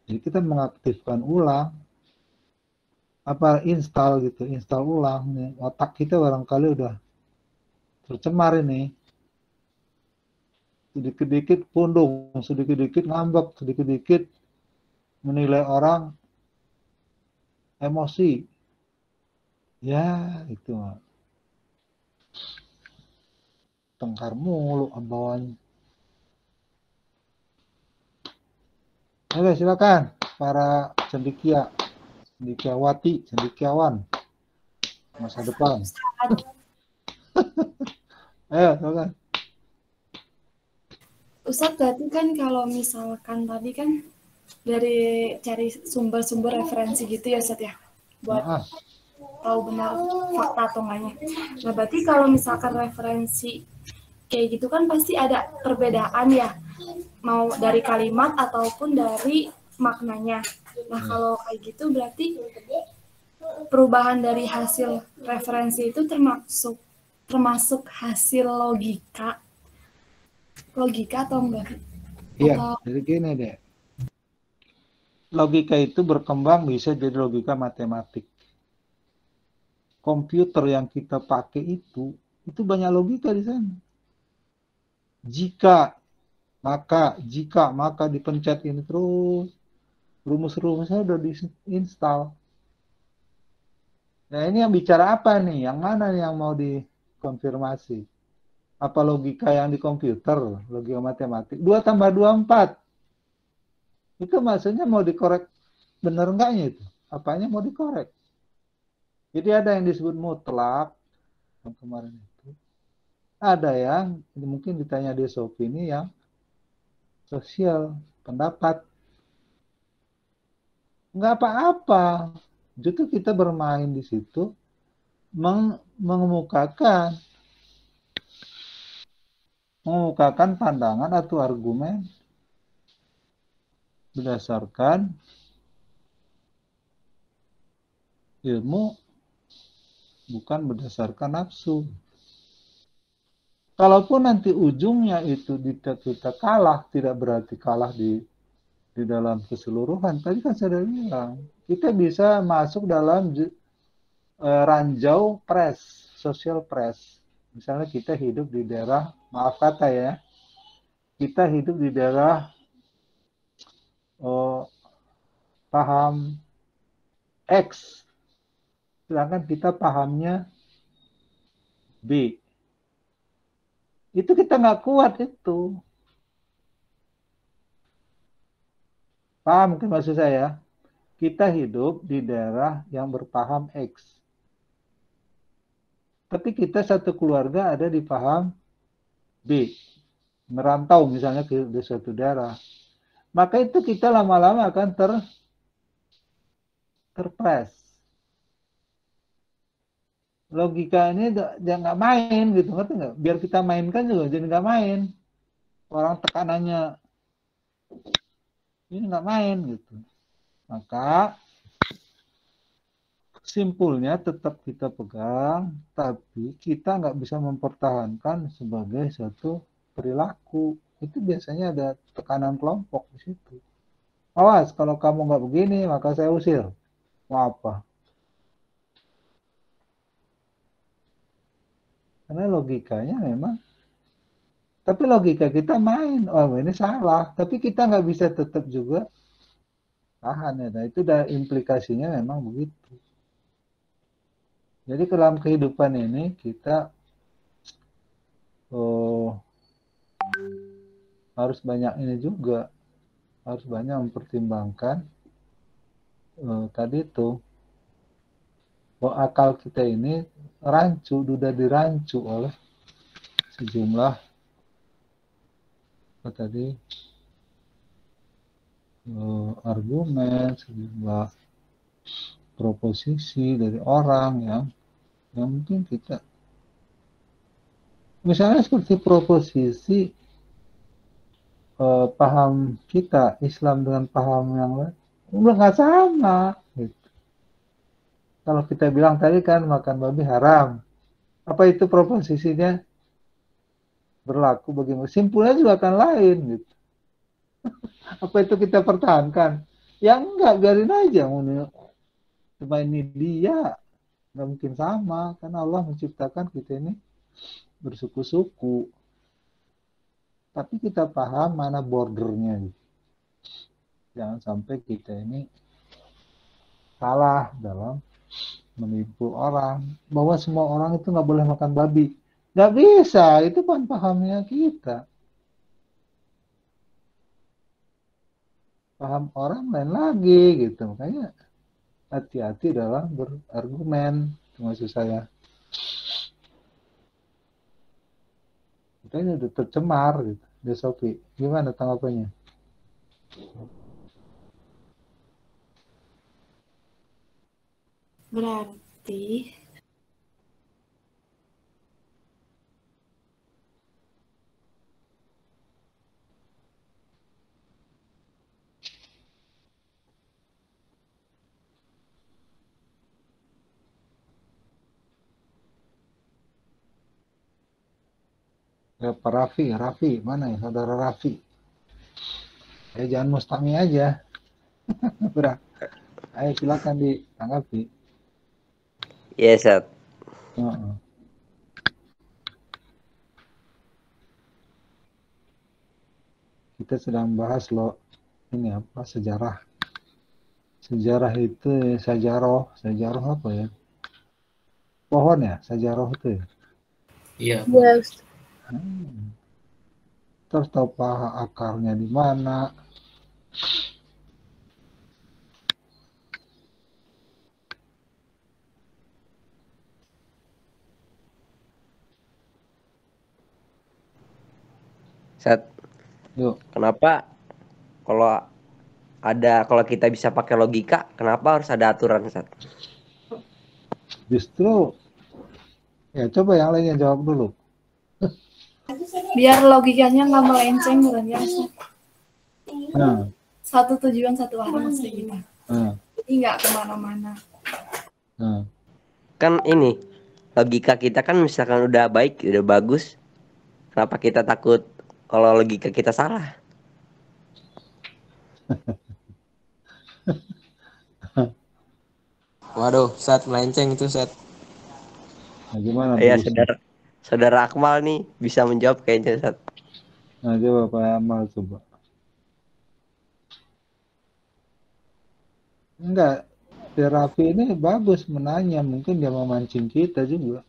Jadi kita mengaktifkan ulang, apa install gitu, install ulang nih. Otak kita barangkali udah tercemar ini. Sedikit-sedikit pundung, sedikit-sedikit ngambek, sedikit-sedikit menilai orang emosi. Ya, itu mah. Tengkar mulu bawahnya. Oke, silakan para cendekiawati, cendekiawan masa depan. Ayo, silakan. Ustadz, berarti kan kalau misalkan tadi kan dari cari sumber-sumber referensi gitu ya Ustadz ya, buat tahu benar fakta atau enggaknya. Nah, berarti kalau misalkan referensi kayak gitu kan pasti ada perbedaan ya, mau dari kalimat ataupun dari maknanya. Nah, kalau kayak gitu berarti perubahan dari hasil referensi itu termasuk hasil logika atau enggak? Iya, jadi gini deh. Logika itu berkembang bisa jadi logika matematik. Komputer yang kita pakai itu banyak logika di sana. Jika maka dipencet ini terus, rumus-rumusnya udah diinstal. Nah, ini yang bicara apa nih? Yang mana nih yang mau dikonfirmasi? Apa logika yang di komputer, logika matematik? 2 tambah 2, 4. Itu maksudnya mau dikorek bener enggaknya itu? Apanya mau dikorek? Jadi ada yang disebut mutlak yang kemarin itu. Ada yang mungkin ditanya di Sofi ini yang sosial, pendapat. Enggak apa-apa. Justru kita bermain di situ mengemukakan pandangan atau argumen berdasarkan ilmu, bukan berdasarkan nafsu. Kalaupun nanti ujungnya itu kita kalah, tidak berarti kalah di dalam keseluruhan. Tadi kan saya bilang, kita bisa masuk dalam ranjau press, social press. Misalnya kita hidup di daerah, maaf kata ya, kita hidup di daerah paham X, sedangkan kita pahamnya B. Itu kita nggak kuat itu. Paham mungkin maksud saya? Kita hidup di daerah yang berpaham X. Tapi kita satu keluarga ada di paham B. Merantau misalnya ke suatu daerah. Maka itu kita lama-lama akan terpres. Logika ini jangan nggak main gitu, ngerti nggak? Biar kita mainkan juga jadi nggak main. Orang tekanannya ini nggak main gitu. Maka simpulnya tetap kita pegang, tapi kita nggak bisa mempertahankan sebagai satu perilaku. Itu biasanya ada tekanan kelompok di situ. Awas, kalau kamu nggak begini, maka saya usir. Mau apa? Karena logikanya memang, tapi logika kita main. Oh, ini salah. Tapi kita nggak bisa tetap juga tahan ya. Nah, itu udah implikasinya memang begitu. Jadi dalam kehidupan ini kita harus banyak ini juga, harus banyak mempertimbangkan tadi itu bahwa akal kita ini sudah dirancu oleh sejumlah argumen, sejumlah proposisi dari orang yang mungkin kita, misalnya seperti proposisi paham kita Islam dengan paham yang lain udah nggak sama gitu. Kalau kita bilang tadi kan makan babi haram, apa itu proposisinya berlaku bagaimana? Simpulnya juga akan lain gitu. Apa itu kita pertahankan? Ya enggak, biarin aja. Cuma ini dia, nggak mungkin sama, karena Allah menciptakan kita ini bersuku-suku. Tapi kita paham mana bordernya. Jangan sampai kita ini salah dalam menipu orang. Bahwa semua orang itu nggak boleh makan babi. Nggak bisa, itu kan pahamnya kita. Paham orang lain lagi gitu. Makanya hati-hati dalam berargumen. Itu maksud saya. Kita ini udah tercemar gitu. Dia Sofi, gimana tanggapannya? Berarti berarti. Ya, Pak Raffi, mana ya saudara Raffi? Jangan Mustami aja. Udah, ayo silakan ditanggapi. Iya, Ustaz. Heeh. Kita sedang bahas ini apa sejarah. Sejarah itu sajaroh apa ya? Pohon ya, sajaroh itu ya. Iya. Yes. Terus tahu akarnya di mana? Ustaz, Yuk, kenapa kalau kita bisa pakai logika, kenapa harus ada aturan, Ustaz? justru ya coba yang lainnya jawab dulu. Biar logikanya nggak melenceng ya. Nah, Satu tujuan satu arah maksudnya gitu. Jadi nggak kemana-mana. Kan ini logika kita kan misalkan udah baik, udah bagus, kenapa kita takut kalau logika kita salah? Waduh, Ustaz melenceng itu, Ustaz. nah gimana Ya, bagusnya? saudara Akmal nih bisa menjawab kayaknya, Ustaz. Nah, coba Pak Amal coba. Enggak, terapi ini bagus menanya, mungkin dia memancing kita juga.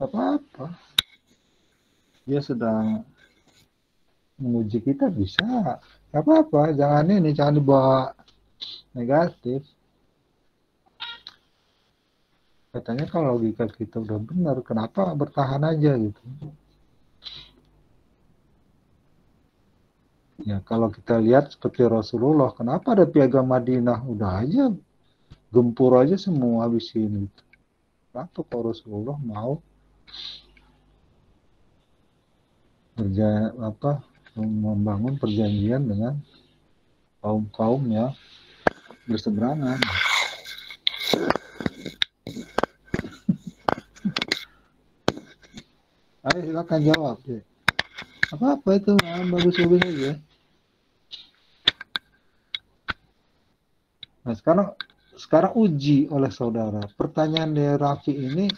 Apa-apa. Dia sedang menguji kita bisa. Apa-apa, jangan dibawa negatif. Katanya kalau logika kita udah benar, kenapa bertahan aja gitu. Ya kalau kita lihat seperti Rasulullah, kenapa ada piagam Madinah? Udah aja, gempur aja semua habisin gitu. Kenapa kalau Rasulullah mau membangun perjanjian dengan kaum-kaum yang berseberangan? Ayo silakan jawab deh. Apa itu? Bagus-bagus aja. Nah sekarang uji oleh saudara. Pertanyaan dari Raffi ini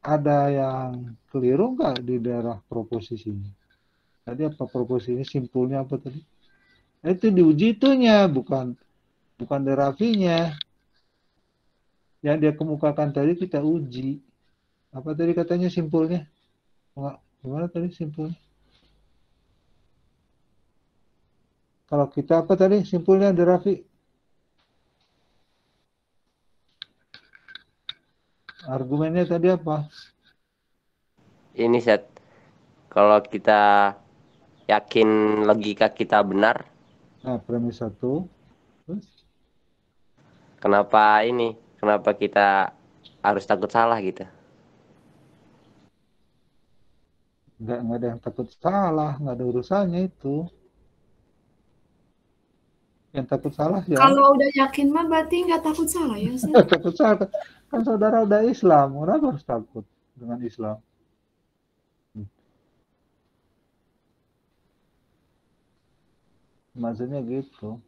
ada yang keliru nggak di daerah proposisinya? Tadi apa proposisi simpulnya apa tadi? Itu diuji itunya, bukan dari Raffinya. Yang dia kemukakan tadi kita uji. Apa tadi katanya simpulnya? Gimana tadi simpulnya? Kalau kita apa tadi simpulnya dari Raffi? Argumennya tadi apa? Ini, Ustaz, kalau kita yakin logika kita benar, Nah, premis 1. Terus? kenapa kita harus takut salah gitu? Nggak ada yang takut salah, nggak ada urusannya itu. Yang takut salah ya. Kalau udah yakin mah berarti nggak takut salah ya, Ustaz? Takut salah. Kan saudara udah Islam, kenapa harus takut dengan Islam? Maksudnya gitu.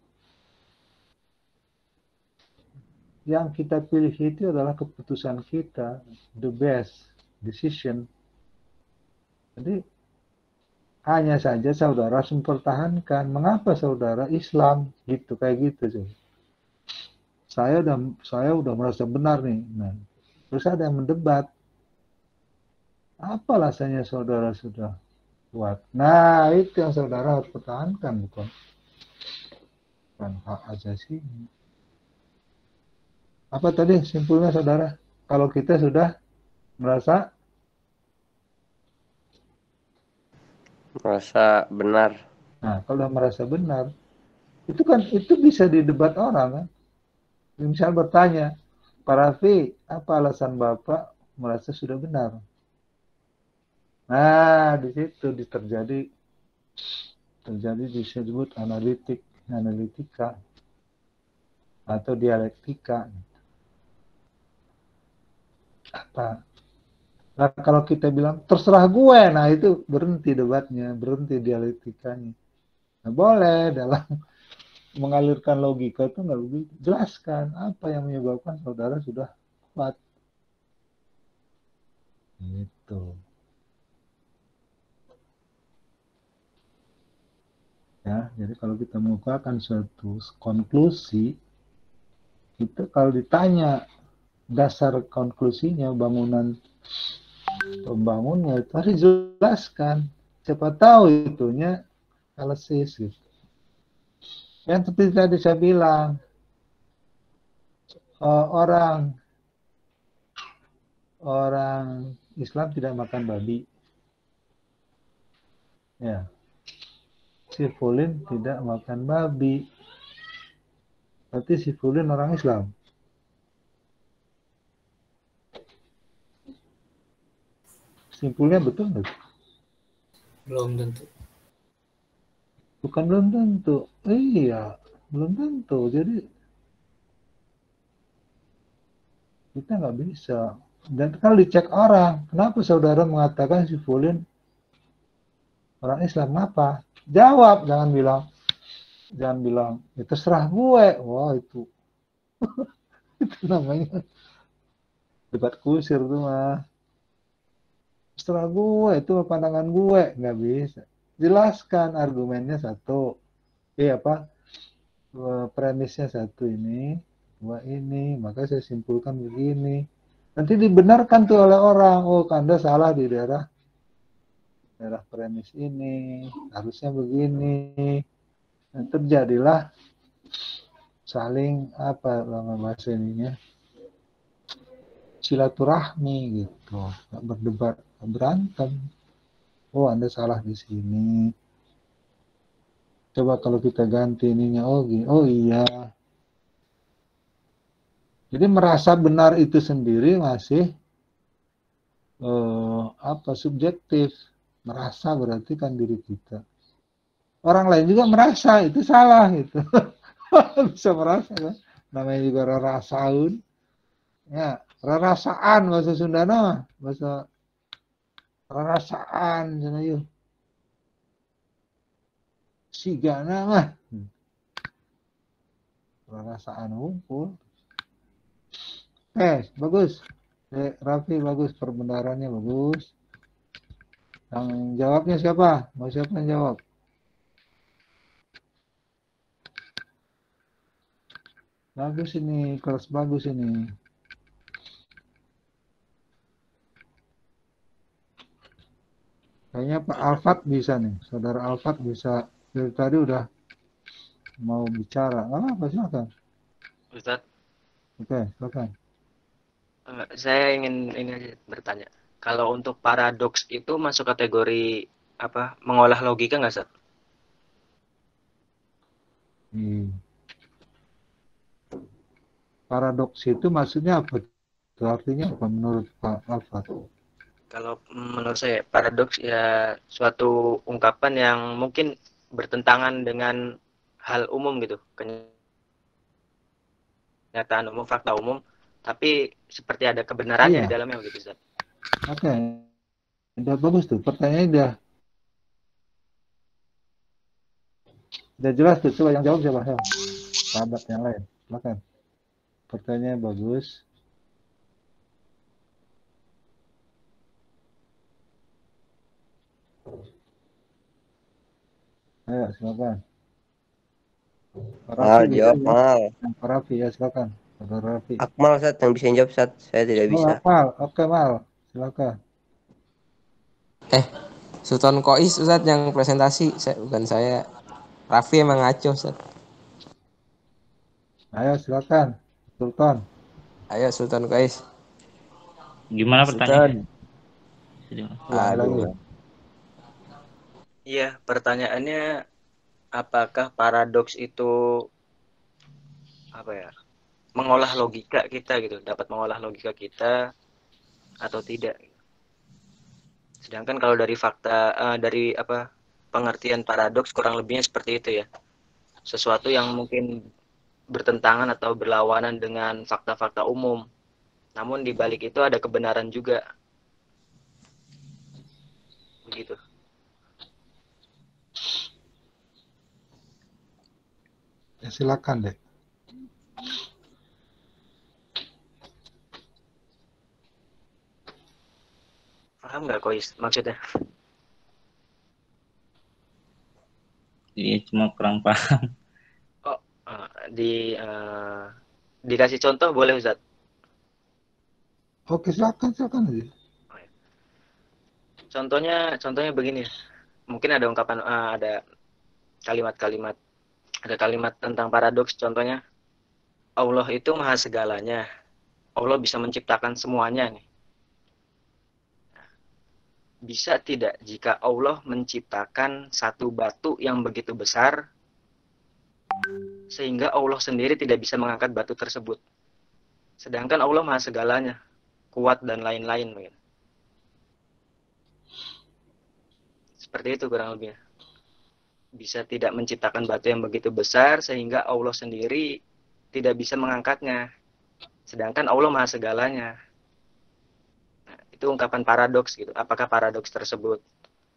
Yang kita pilih itu adalah keputusan kita, the best decision. Jadi hanya saja saudara harus mempertahankan. Mengapa saudara Islam gitu kayak gitu sih. Saya udah merasa benar nih. Nah, terus ada yang mendebat. Apa alasannya saudara sudah kuat? Nah, itu yang saudara harus pertahankan, bukan hak asasi. Apa tadi simpulnya saudara? Kalau kita sudah merasa benar. Nah, kalau merasa benar, itu bisa didebat orang kan. Misal bertanya, Pak Raffi, apa alasan Bapak merasa sudah benar? Nah, di situ terjadi disebut analitika atau dialektika. Apa? Nah, kalau kita bilang terserah gue, nah itu berhenti debatnya, berhenti dialektikanya. Nah, boleh dalam mengalirkan logika itu nggak begitu. Jelaskan apa yang menyebabkan saudara sudah kuat. Gitu. Ya, jadi kalau kita mengukakan suatu konklusi, kita kalau ditanya dasar konklusinya, pembangunnya itu harus dijelaskan. Siapa tahu itunya analisis gitu. Yang seperti tadi saya bilang, orang Islam tidak makan babi. Ya. Si Fulin tidak makan babi. Berarti si Fulin orang Islam. Simpulnya betul nggak? Belum tentu. Bukan belum tentu. Iya, belum tentu. Jadi kita nggak bisa. Dan kalau dicek orang, kenapa saudara mengatakan si Fulin orang Islam? Kenapa? Jawab, jangan bilang, ya terserah gue. Wah, itu itu namanya debat kusir tuh mah. Terserah gue, itu pandangan gue. Nggak bisa. Jelaskan argumennya satu. Premisnya satu ini, dua ini, maka saya simpulkan begini. Nanti dibenarkan tuh oleh orang, oh Anda salah di daerah premis ini, harusnya begini. Dan terjadilah saling bahasa ininya, silaturahmi gitu, nggak berdebat, nggak berantem. Oh Anda salah di sini. Coba kalau kita ganti ininya, oh gini, oh iya. Jadi merasa benar itu sendiri masih subjektif. Merasa berarti kan diri kita. Orang lain juga merasa itu salah gitu. Bisa merasa kan? Namanya juga rarasaun. Ya, rarasaan bahasa Sunda mah, bahasa rarasaan sana yuk. Sigana mah. Rarasaan hukum. Bagus. Raffi bagus, perbenarannya bagus. Yang jawabnya siapa? Mau siapa yang jawab? Bagus ini, kelas bagus ini. Kayaknya Pak Alfat bisa nih. Saudara Alfat bisa. Dari tadi udah mau bicara. Apa, silakan. Ustaz, Oke, silakan. saya ingin ini aja bertanya. Kalau untuk paradoks itu masuk kategori apa? Mengolah logika nggak, Ustaz? Paradoks itu maksudnya apa? Itu artinya apa menurut Pak Alfat? Kalau menurut saya paradoks ya suatu ungkapan yang mungkin bertentangan dengan hal umum gitu, kenyataan umum, fakta umum, tapi seperti ada kebenarannya di dalamnya gitu, Ustaz. Oke. Udah bagus tuh. Pertanyaannya udah jelas tuh. Coba yang jawab siapa? Sahabat yang lain. Silakan. Pertanyaannya bagus. Ayo, silakan. Jawab Mal. Pak Raffi ya, silakan. Raffi. Akmal Ustaz yang bisa jawab Ustaz. Saya tidak bisa. Akmal. Oke, Mal. Silakan. Sultan Kois Ustaz yang presentasi, bukan saya. Raffi emang ngaco Ustaz. Ayo silakan, Sultan. Ayo Sultan Kois. Gimana pertanyaannya? Aduh. Iya, pertanyaannya apakah paradoks itu apa ya? mengolah logika kita gitu, dapat mengolah logika kita atau tidak. Sedangkan kalau dari fakta dari pengertian paradoks kurang lebihnya seperti itu ya. Sesuatu yang mungkin bertentangan atau berlawanan dengan fakta-fakta umum. Namun di balik itu ada kebenaran juga. Begitu. Ya, silakan deh. Paham nggak Kois maksudnya? Jadi cuma kurang paham. Oh, dikasih contoh boleh Ustaz? Oke, silakan aja. Contohnya begini. Mungkin ada ungkapan ada kalimat-kalimat, ada kalimat tentang paradoks, contohnya Allah itu maha segalanya. Allah bisa menciptakan semuanya nih. Bisa tidak jika Allah menciptakan satu batu yang begitu besar sehingga Allah sendiri tidak bisa mengangkat batu tersebut? Sedangkan Allah maha segalanya, kuat dan lain-lain. Seperti itu kurang lebih. Bisa tidak menciptakan batu yang begitu besar sehingga Allah sendiri tidak bisa mengangkatnya. Sedangkan Allah maha segalanya. Nah, itu ungkapan paradoks gitu. Apakah paradoks tersebut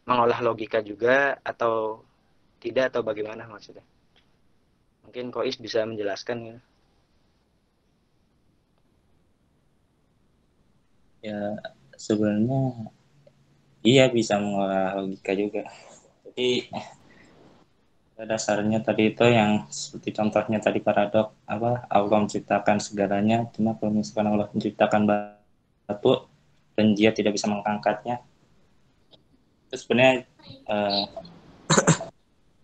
mengolah logika juga atau tidak, atau bagaimana maksudnya? Mungkin Kois bisa menjelaskan ya. Ya sebenarnya iya bisa mengolah logika juga. Jadi dasarnya tadi itu yang seperti contohnya tadi paradok Allah menciptakan segalanya, cuma kalau misalkan Allah menciptakan batu dan dia tidak bisa mengangkatnya, itu sebenarnya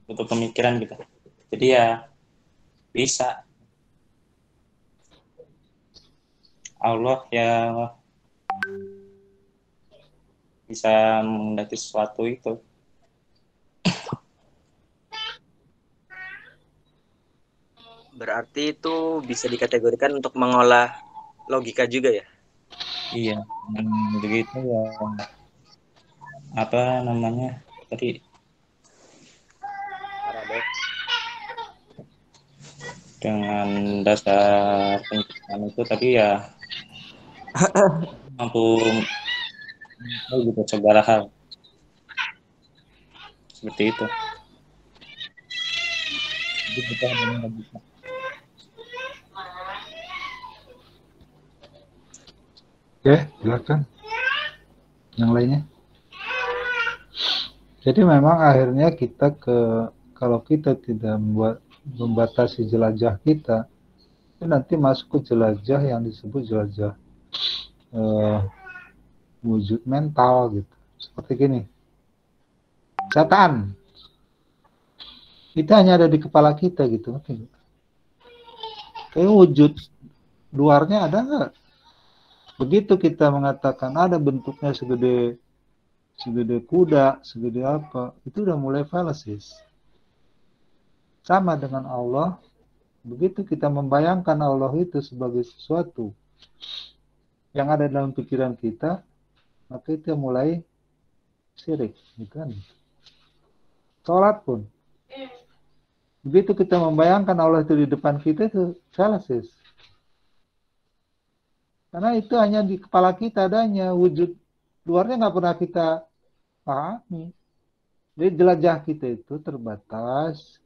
butuh pemikiran gitu. Jadi ya bisa Allah ya bisa menghendaki sesuatu itu. Berarti itu bisa dikategorikan untuk mengolah logika juga ya? Iya, begitu ya. Apa namanya tadi? Paradoks. Dengan dasar penciptaan itu tadi ya mampu gitu segala hal. Seperti itu. Jadi kita hanya bisa. Oke, silakan. Yang lainnya. Jadi memang akhirnya kita kalau kita tidak membatasi jelajah kita, itu nanti masuk ke jelajah yang disebut jelajah wujud mental gitu. Seperti gini. Setan. Itu hanya ada di kepala kita gitu. Kayak wujud luarnya ada nggak? Begitu kita mengatakan ada bentuknya segede kuda, segede apa, itu udah mulai fallacies. Sama dengan Allah, begitu kita membayangkan Allah itu sebagai sesuatu yang ada dalam pikiran kita, maka itu mulai syirik, gitu kan? Sholat pun, begitu kita membayangkan Allah itu di depan kita, itu fallacies. Karena itu hanya di kepala kita adanya, wujud luarnya nggak pernah kita pahami. Jadi jelajah kita itu terbatas,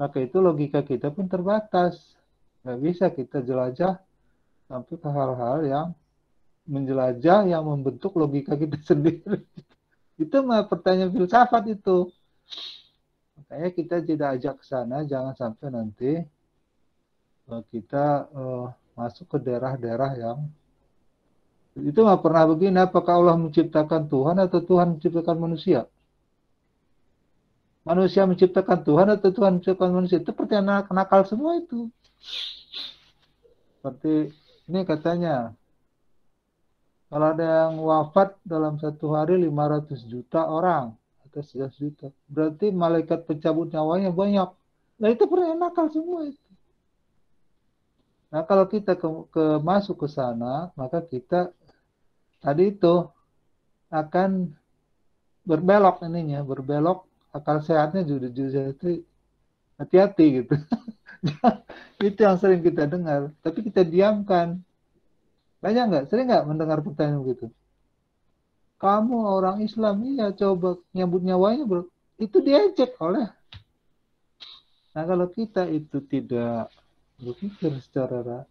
maka itu logika kita pun terbatas. Nggak bisa kita jelajah sampai ke hal-hal yang menjelajah yang membentuk logika kita sendiri. Itu mah pertanyaan filsafat itu. Makanya kita tidak ajak ke sana, jangan sampai nanti kita masuk ke daerah-daerah yang itu nggak pernah begini. Apakah Allah menciptakan Tuhan atau Tuhan menciptakan manusia? Manusia menciptakan Tuhan atau Tuhan menciptakan manusia? Itu pertanyaan nakal semua itu. Seperti ini katanya, kalau ada yang wafat dalam satu hari 500 juta orang atau 11 juta, berarti malaikat pencabut nyawanya banyak. Nah itu pertanyaan nakal semua itu. Nah, kalau kita masuk ke sana, maka kita tadi itu akan berbelok ininya, berbelok akal sehatnya juga hati-hati gitu. Itu yang sering kita dengar, tapi kita diamkan. Banyak nggak? Sering nggak mendengar pertanyaan begitu? Kamu orang Islam, iya coba nyambut nyawanya, bro. Itu diejek oleh. Nah, kalau kita itu tidak berpikir secara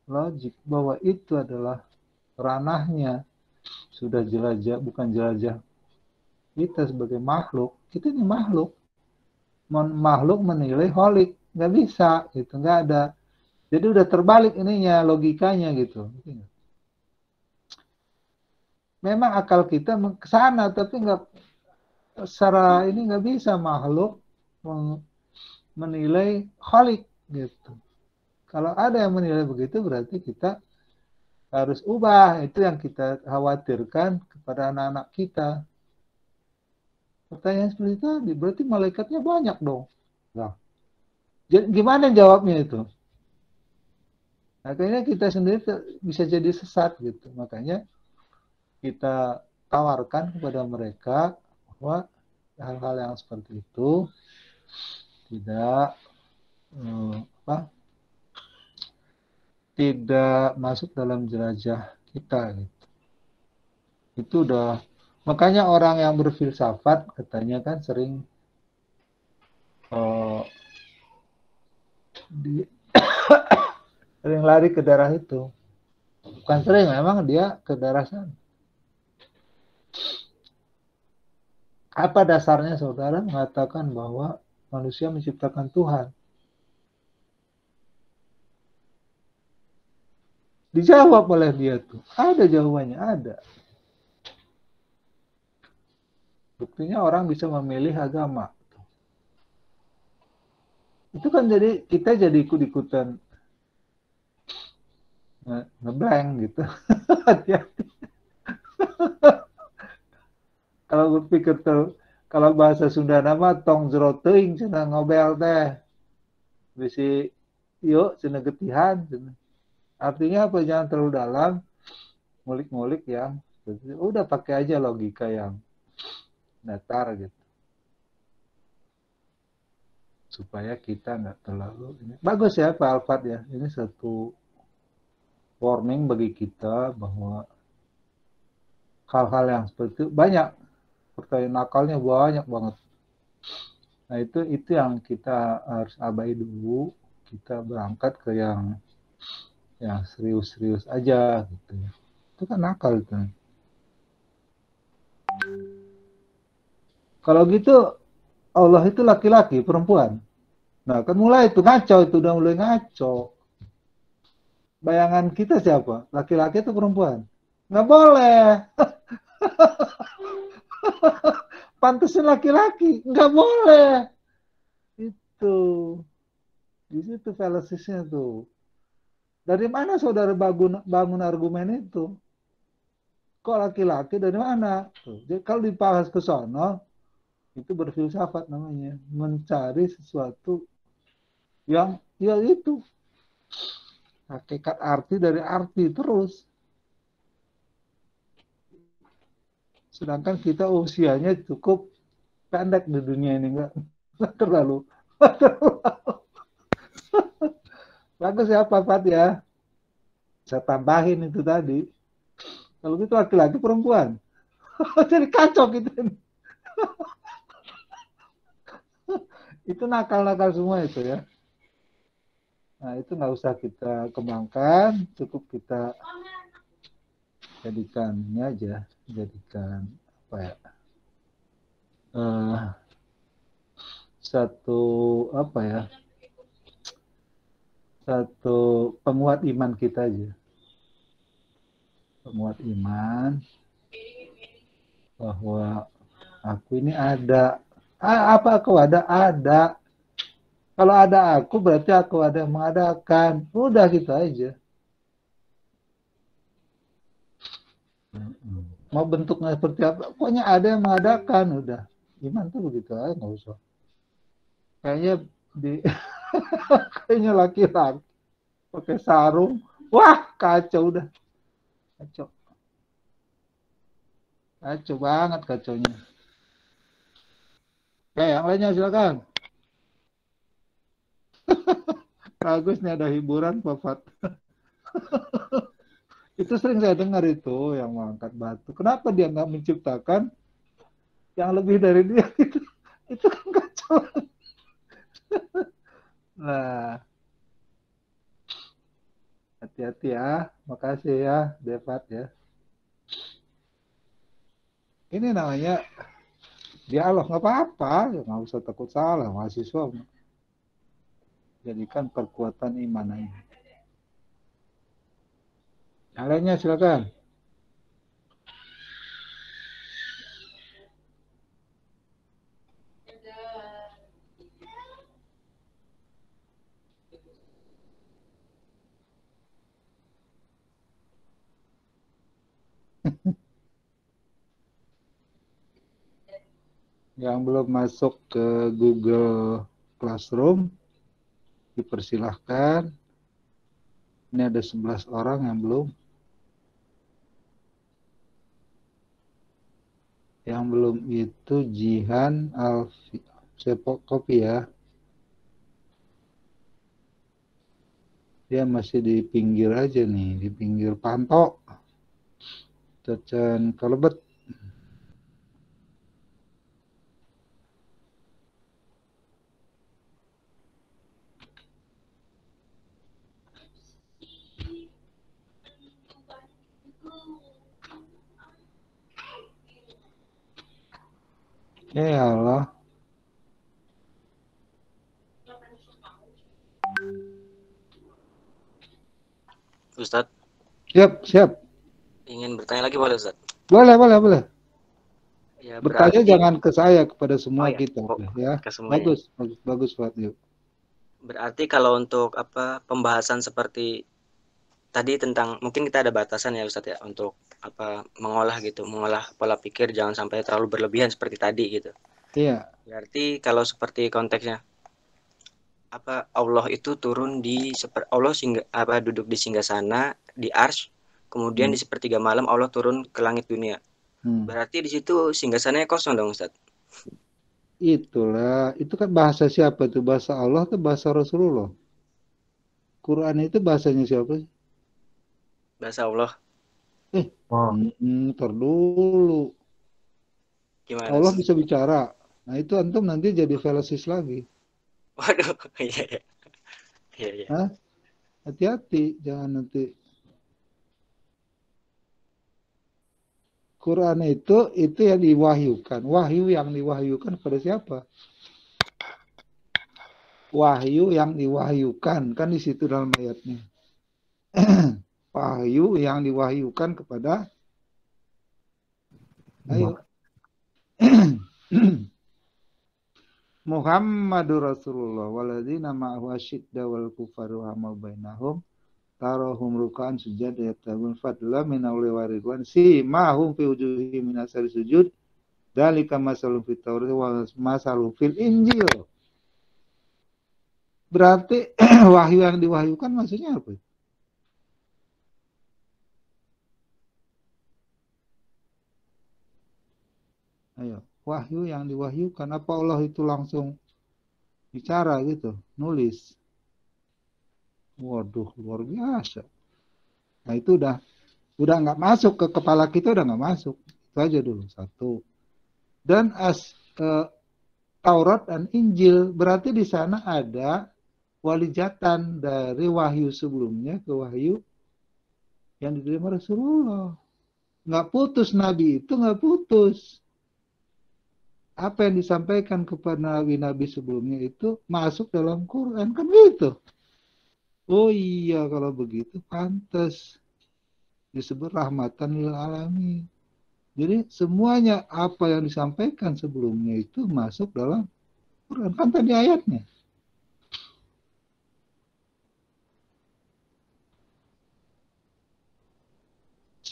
logik bahwa itu adalah ranahnya, sudah jelajah, bukan jelajah kita sebagai makhluk. Kita ini makhluk. Makhluk menilai holik. Nggak bisa, gitu. Nggak ada. Jadi udah terbalik ininya, logikanya gitu. Memang akal kita ke sana, tapi nggak secara ini nggak bisa makhluk menilai holik gitu. Kalau ada yang menilai begitu, berarti kita harus ubah. Itu yang kita khawatirkan kepada anak-anak kita. Pertanyaan seperti tadi, berarti malaikatnya banyak dong. Nah, gimana jawabnya itu? Akhirnya kita sendiri bisa jadi sesat gitu. Makanya kita tawarkan kepada mereka bahwa hal-hal yang seperti itu tidak tidak masuk dalam jelajah kita gitu. Itu udah, makanya orang yang berfilsafat katanya kan sering sering lari ke daerah itu. Bukan sering, memang dia ke daerah sana. Apa dasarnya saudara mengatakan bahwa manusia menciptakan Tuhan? Dijawab oleh dia tuh. Ada jawabannya, ada. Buktinya orang bisa memilih agama. Itu kan jadi kita jadi ikut-ikutan ngeblank gitu. Hati-hati. Kalau berpikir kalau bahasa Sunda nama tong jero teuing cenah ngobel teh. Bisi yuk cenah getihan cenah. Artinya apa? Jangan terlalu dalam, ngulik-ngulik yang udah pakai aja logika yang datar gitu. Supaya kita nggak terlalu ini. Bagus ya Pak Alfat ya. Ini satu warning bagi kita bahwa hal-hal yang seperti itu banyak, pertanyaan nakalnya banyak banget. Nah itu yang kita harus abai dulu. Kita berangkat ke yang serius-serius aja gitu ya. Itu kan nakal itu. Kalau gitu Allah itu laki-laki, perempuan. Nah kan mulai itu ngaco, itu udah mulai ngaco. Bayangan kita siapa? Laki-laki atau perempuan? Nggak boleh. Pantesin laki-laki, nggak boleh. Itu. Di situ fallacy-nya tuh. Dari mana saudara bangun argumen itu? Kok laki-laki dari mana? Tuh. Jadi kalau dibahas ke sono, itu berfilsafat namanya. Mencari sesuatu yang ya itu. Hakikat arti dari arti terus. Sedangkan kita usianya cukup pendek di dunia ini. Nggak terlalu. Bagus ya Pak ya. Saya tambahin itu tadi. Kalau gitu laki-laki perempuan. Jadi kacau gitu. Itu nakal-nakal semua itu ya. Nah itu nggak usah kita kembangkan. Cukup kita jadikannya aja. Jadikan apa ya. Satu apa ya. Satu penguat iman kita aja. Penguat iman bahwa aku ini ada. Apa aku ada? Ada. Kalau ada aku berarti aku ada yang mengadakan. Udah gitu aja. Mau bentuknya seperti apa? Pokoknya ada yang mengadakan. Udah. Iman tuh begitu aja, nggak usah. Kayaknya kayaknya laki-laki. pakai sarung. Wah, kacau udah. Kacau. Kacau banget kacaunya. Oke, yang lainnya silakan. Bagus nih ada hiburan, Pak Fat. Itu sering saya dengar itu yang mengangkat batu. Kenapa dia nggak menciptakan yang lebih dari dia? Itu kan kacau. Nah, hati-hati ya. Makasih ya, Devat ya. Ini namanya dialog, nggak apa-apa. Ya, nggak usah takut salah, mahasiswa. Jadikan perkuatan iman aja. Yang lainnya silakan. Yang belum masuk ke Google Classroom, dipersilahkan. Ini ada 11 orang yang belum. Yang belum itu Jihan Alfi. Saya copy ya. Dia masih di pinggir aja nih, di pinggir Panto. Cecen Kelebet. Ya Allah. Ustadz, Siap. ingin bertanya lagi boleh Ustadz? Boleh. Ya, Bertanya berarti jangan ke saya, kepada semua ya, kita ya. ke semuanya. Bagus Pak. Yuk. Berarti kalau untuk pembahasan seperti tadi tentang mungkin kita ada batasan ya Ustadz ya untuk mengolah pola pikir jangan sampai terlalu berlebihan seperti tadi gitu. Iya. Berarti kalau seperti konteksnya Allah itu turun duduk di singgasana di Arsy, kemudian di sepertiga malam Allah turun ke langit dunia. Berarti di situ singgasananya kosong dong Ustadz. Itulah, itu kan bahasa siapa itu? Bahasa Allah atau bahasa Rasulullah? Quran itu bahasanya siapa sih? Bahasa Allah. Ntar dulu. Gimana? Allah bisa bicara. Nah itu antum nanti jadi felesis lagi. Waduh, iya. Hah? Hati-hati, jangan nanti. Quran itu yang diwahyukan. Wahyu yang diwahyukan kepada siapa? Wahyu yang diwahyukan, kan di situ dalam ayatnya. Wahyu yang diwahyukan kepada Muhammadur Rasulullah walladzina ma'ahu asyidda wal kufaru hamal bainahum tarahum rukaan sujud yatabun fadla minawli waridwan si ma'hum fi wujuhi minasari sujud dalika masalun fit taurat wa masalun fil injil. Berarti wahyu yang diwahyukan maksudnya apa? Ayo, wahyu yang diwahyukan. Apa Allah itu langsung bicara gitu, nulis? Waduh, luar biasa. Nah itu udah nggak masuk ke kepala kita, udah nggak masuk. Itu aja dulu satu. Dan Taurat dan Injil berarti di sana ada walijatan dari wahyu sebelumnya ke wahyu yang diterima Rasulullah. Nggak putus, Nabi itu nggak putus. Apa yang disampaikan kepada nabi-nabi sebelumnya itu masuk dalam Quran, kan gitu. Oh iya, kalau begitu pantas disebut rahmatan lil alamin. Jadi semuanya apa yang disampaikan sebelumnya itu masuk dalam Quran, kan tadi ayatnya.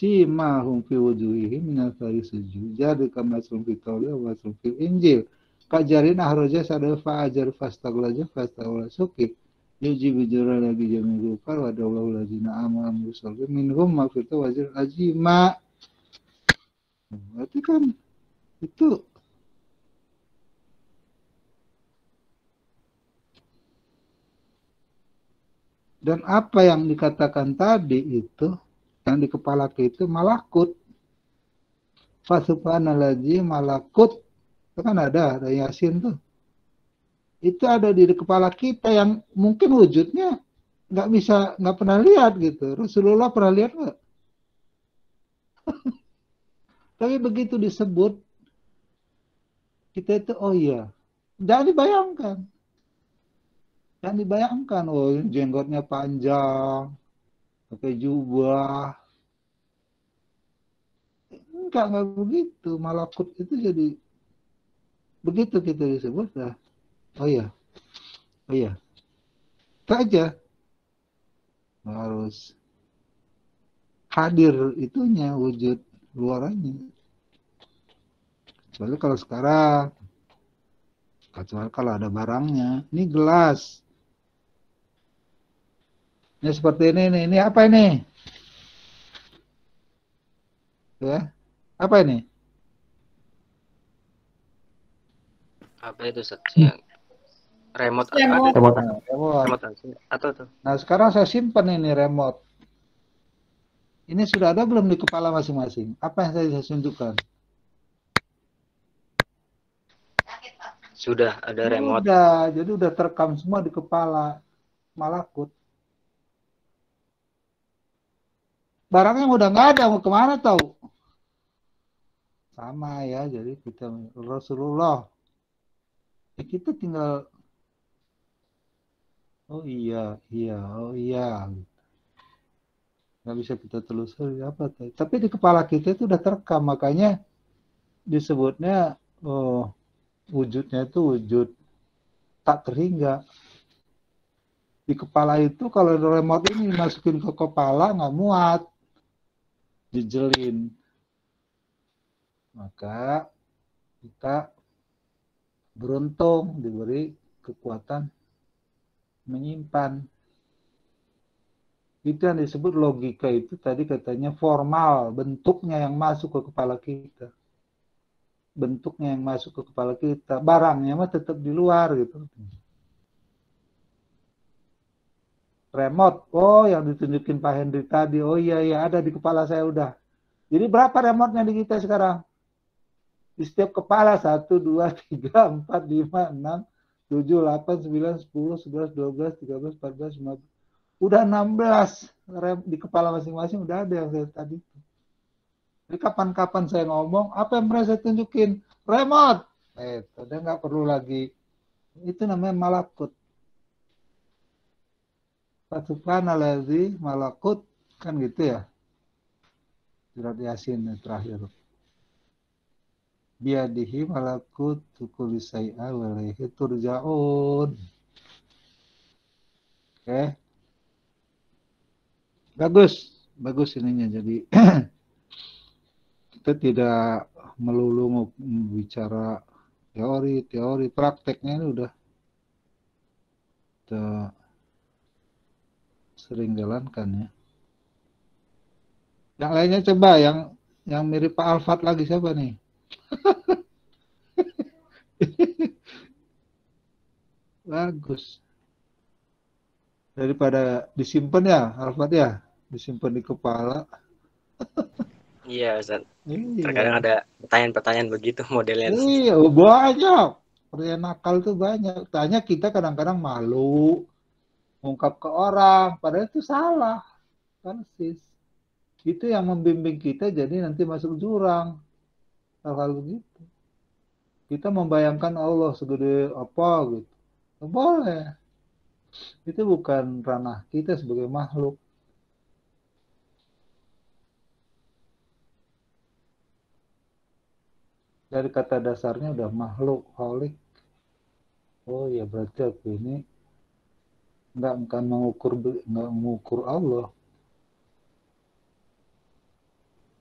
Simahum fi wujuhihim min athari sujud jadi kama fi taurat wa fil injil kajarin ahroja sada fa ajar fastaglaja fastawala suki Yuji bijura lagi jami kufar wa dawlahu lazina amanu sallu minhum mafirtu wajir azima. Berarti kan itu dan apa yang dikatakan tadi itu yang di kepala kita malakut. Fasubhanalladzi malakut itu kan ada Yasin tuh. Itu ada di kepala kita yang mungkin wujudnya nggak pernah lihat gitu. Rasulullah pernah lihat nggak? Tapi begitu disebut kita itu oh iya, jangan dibayangkan. Jangan dibayangkan, oh jenggotnya panjang, pakai jubah. Enggak begitu. Malakut itu jadi begitu kita disebut lah. Oh iya. Itu aja. Harus hadir itunya, wujud luarannya. Kecuali kalau sekarang, kecuali kalau ada barangnya. Ini gelas. Ini seperti ini nih. Ini apa ini? Ya. Apa ini? Apa itu Yang remote atau tuh? Nah, sekarang saya simpan ini remote. Ini sudah ada belum di kepala masing-masing? Apa yang saya tunjukkan? Sudah ada remote. Sudah, jadi udah terekam semua di kepala malakut. Barangnya udah nggak ada, mau kemana tahu? Sama ya, jadi kita Rasulullah. Kita tinggal oh iya. Nggak bisa kita telusuri apa tuh. Tapi di kepala kita itu udah terekam, makanya disebutnya wujudnya itu wujud tak terhingga. Di kepala itu kalau remote ini masukin ke kepala nggak muat, dijelin. Maka kita beruntung diberi kekuatan menyimpan. Itu yang disebut logika itu tadi katanya formal, bentuknya yang masuk ke kepala kita. Bentuknya yang masuk ke kepala kita. Barangnya mah tetap di luar gitu. Remote, oh yang ditunjukin Pak Hendri tadi, oh iya ada di kepala saya udah. Jadi berapa remote-nya di kita sekarang? Di setiap kepala 1, 2, 3, 4, 5, 6, 7, 8, 9, 10, 11, 12, 13, 14, 15. Udah 16 di kepala masing-masing udah ada yang saya tadi. Jadi kapan-kapan saya ngomong, apa yang pernah saya tunjukin? Remote. Udah nggak perlu lagi. Itu namanya malakut. Subhanalladzi malakut. Kan gitu ya. Surat Yasin yang terakhir. Biadihi malakut kulli syai'in wa ilaihi turja'un. Oke. Bagus ininya. Jadi kita tidak melulu bicara teori, prakteknya ini udah kita sering jalankan ya. Yang lainnya coba yang mirip Pak Alfat lagi siapa nih? Bagus. Daripada disimpan ya, Alfat ya, disimpan di kepala. Iya, Ustaz. Iya. Terkadang ada pertanyaan-pertanyaan begitu modelnya. Iya, banyak. Pertanyaan nakal tuh banyak. Tanya kita kadang-kadang malu ungkap ke orang, padahal itu salah. Persis. Itu yang membimbing kita jadi nanti masuk jurang. Hal-hal begitu. Kita membayangkan Allah segede apa gitu. Boleh. Itu bukan ranah kita sebagai makhluk. Dari kata dasarnya udah makhluk, kholik. Oh ya berarti aku ini nggak akan mengukur Allah.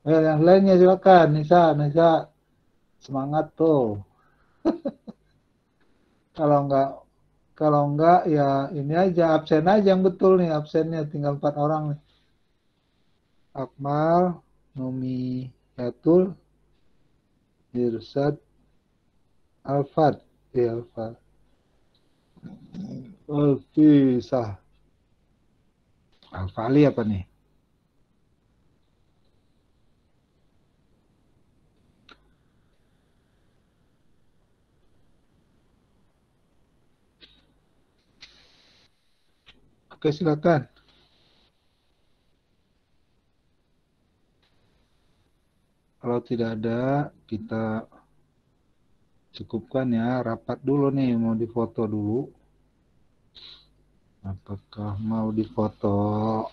Yang lainnya silakan, Nisa, semangat tuh. Kalau enggak ya ini aja, absen aja yang betul nih, absennya tinggal 4 orang nih. Akmal, Numi, Yatul, Irsad, Alfad, Alfad, Alfisah, Alfali apa nih? Oke, silakan. Kalau tidak ada, kita cukupkan ya. Rapat dulu nih, mau difoto dulu. Apakah mau difoto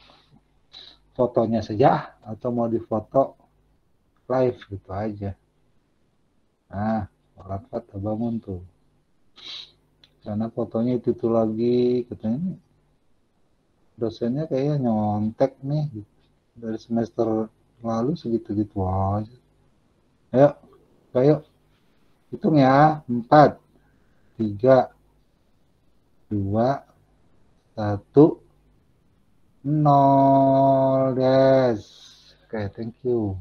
fotonya saja atau mau difoto live gitu aja. Nah, rapat bangun tuh. Karena fotonya itu tuh lagi, katanya dosennya kayaknya nyontek nih dari semester lalu segitu-gitu aja. Ayo, hitung ya. 4, 3, 2, 1, 0 des. Oke, thank you.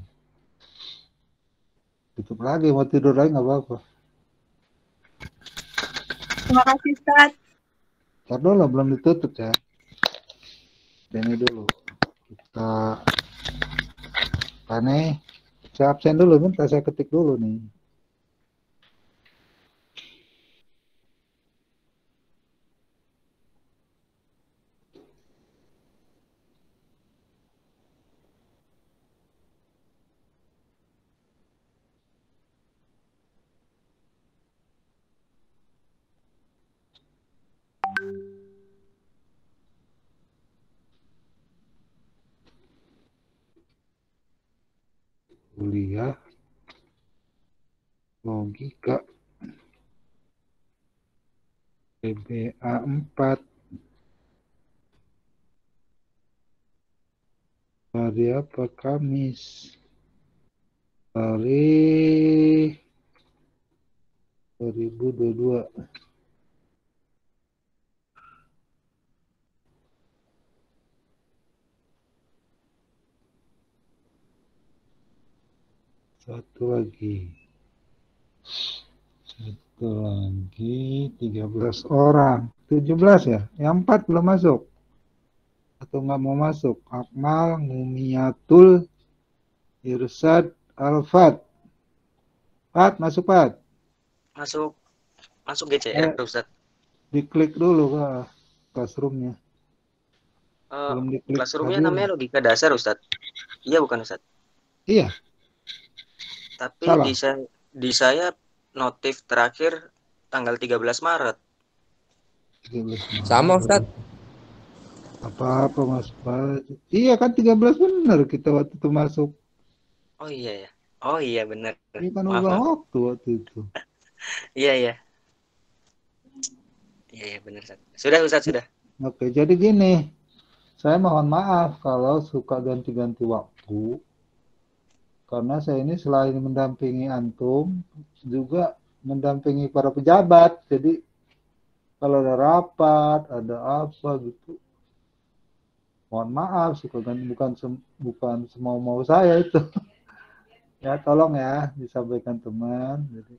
Tutup lagi, mau tidur lagi nggak apa-apa. Terima kasih, Ustaz. Ntar dulu, belum ditutup ya. Ini dulu. Kita nih, saya absen dulu, bentar saya ketik dulu nih. Kuliah logika PBA 4 hari apa? Kamis hari 2022. Satu lagi 13 orang, 17 ya, yang 4 belum masuk atau nggak mau masuk. Akmal, Mumiatul, Irsad, Alfat. Pat, masuk Pat. Masuk GCR, Ustaz. Diklik dulu ke classroom-nya. Classroom-nya namanya logika dasar, Ustaz. Iya bukan, Ustaz? Iya. Tapi di saya notif terakhir tanggal 13 Maret. 13 Maret. Sama, Ustaz. Apa-apa Mas Pak. Iya kan 13 benar kita waktu itu masuk. Oh iya ya. Oh iya benar. Ini kan ubah waktu itu. Iya. Iya benar, Ustaz. Sudah, Ustaz, sudah. Oke, jadi gini. Saya mohon maaf kalau suka ganti-ganti waktu. Karena saya ini selain mendampingi antum, juga mendampingi para pejabat. Jadi kalau ada rapat, ada apa gitu, mohon maaf, suka ganti, bukan semau-mau saya itu. Ya tolong ya disampaikan teman. Jadi,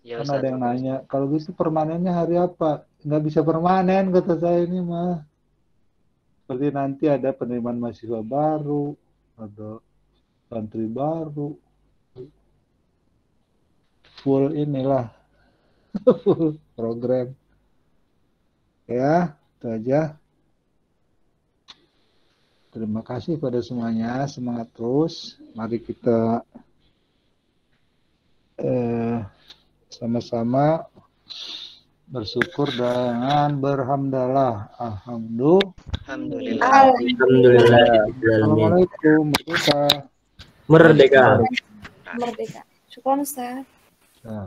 ya, kan Ustaz, ada yang nanya, kalau gitu permanennya hari apa? Nggak bisa permanen kata saya ini mah. Seperti nanti ada penerimaan mahasiswa baru, ada santri baru, full inilah, full program. Ya, itu aja. Terima kasih pada semuanya, semangat terus. Mari kita sama-sama bersyukur dengan berhamdalah. Alhamdulillah. Assalamualaikum. Merdeka. Merdeka. Syukron, Ustaz. Nah.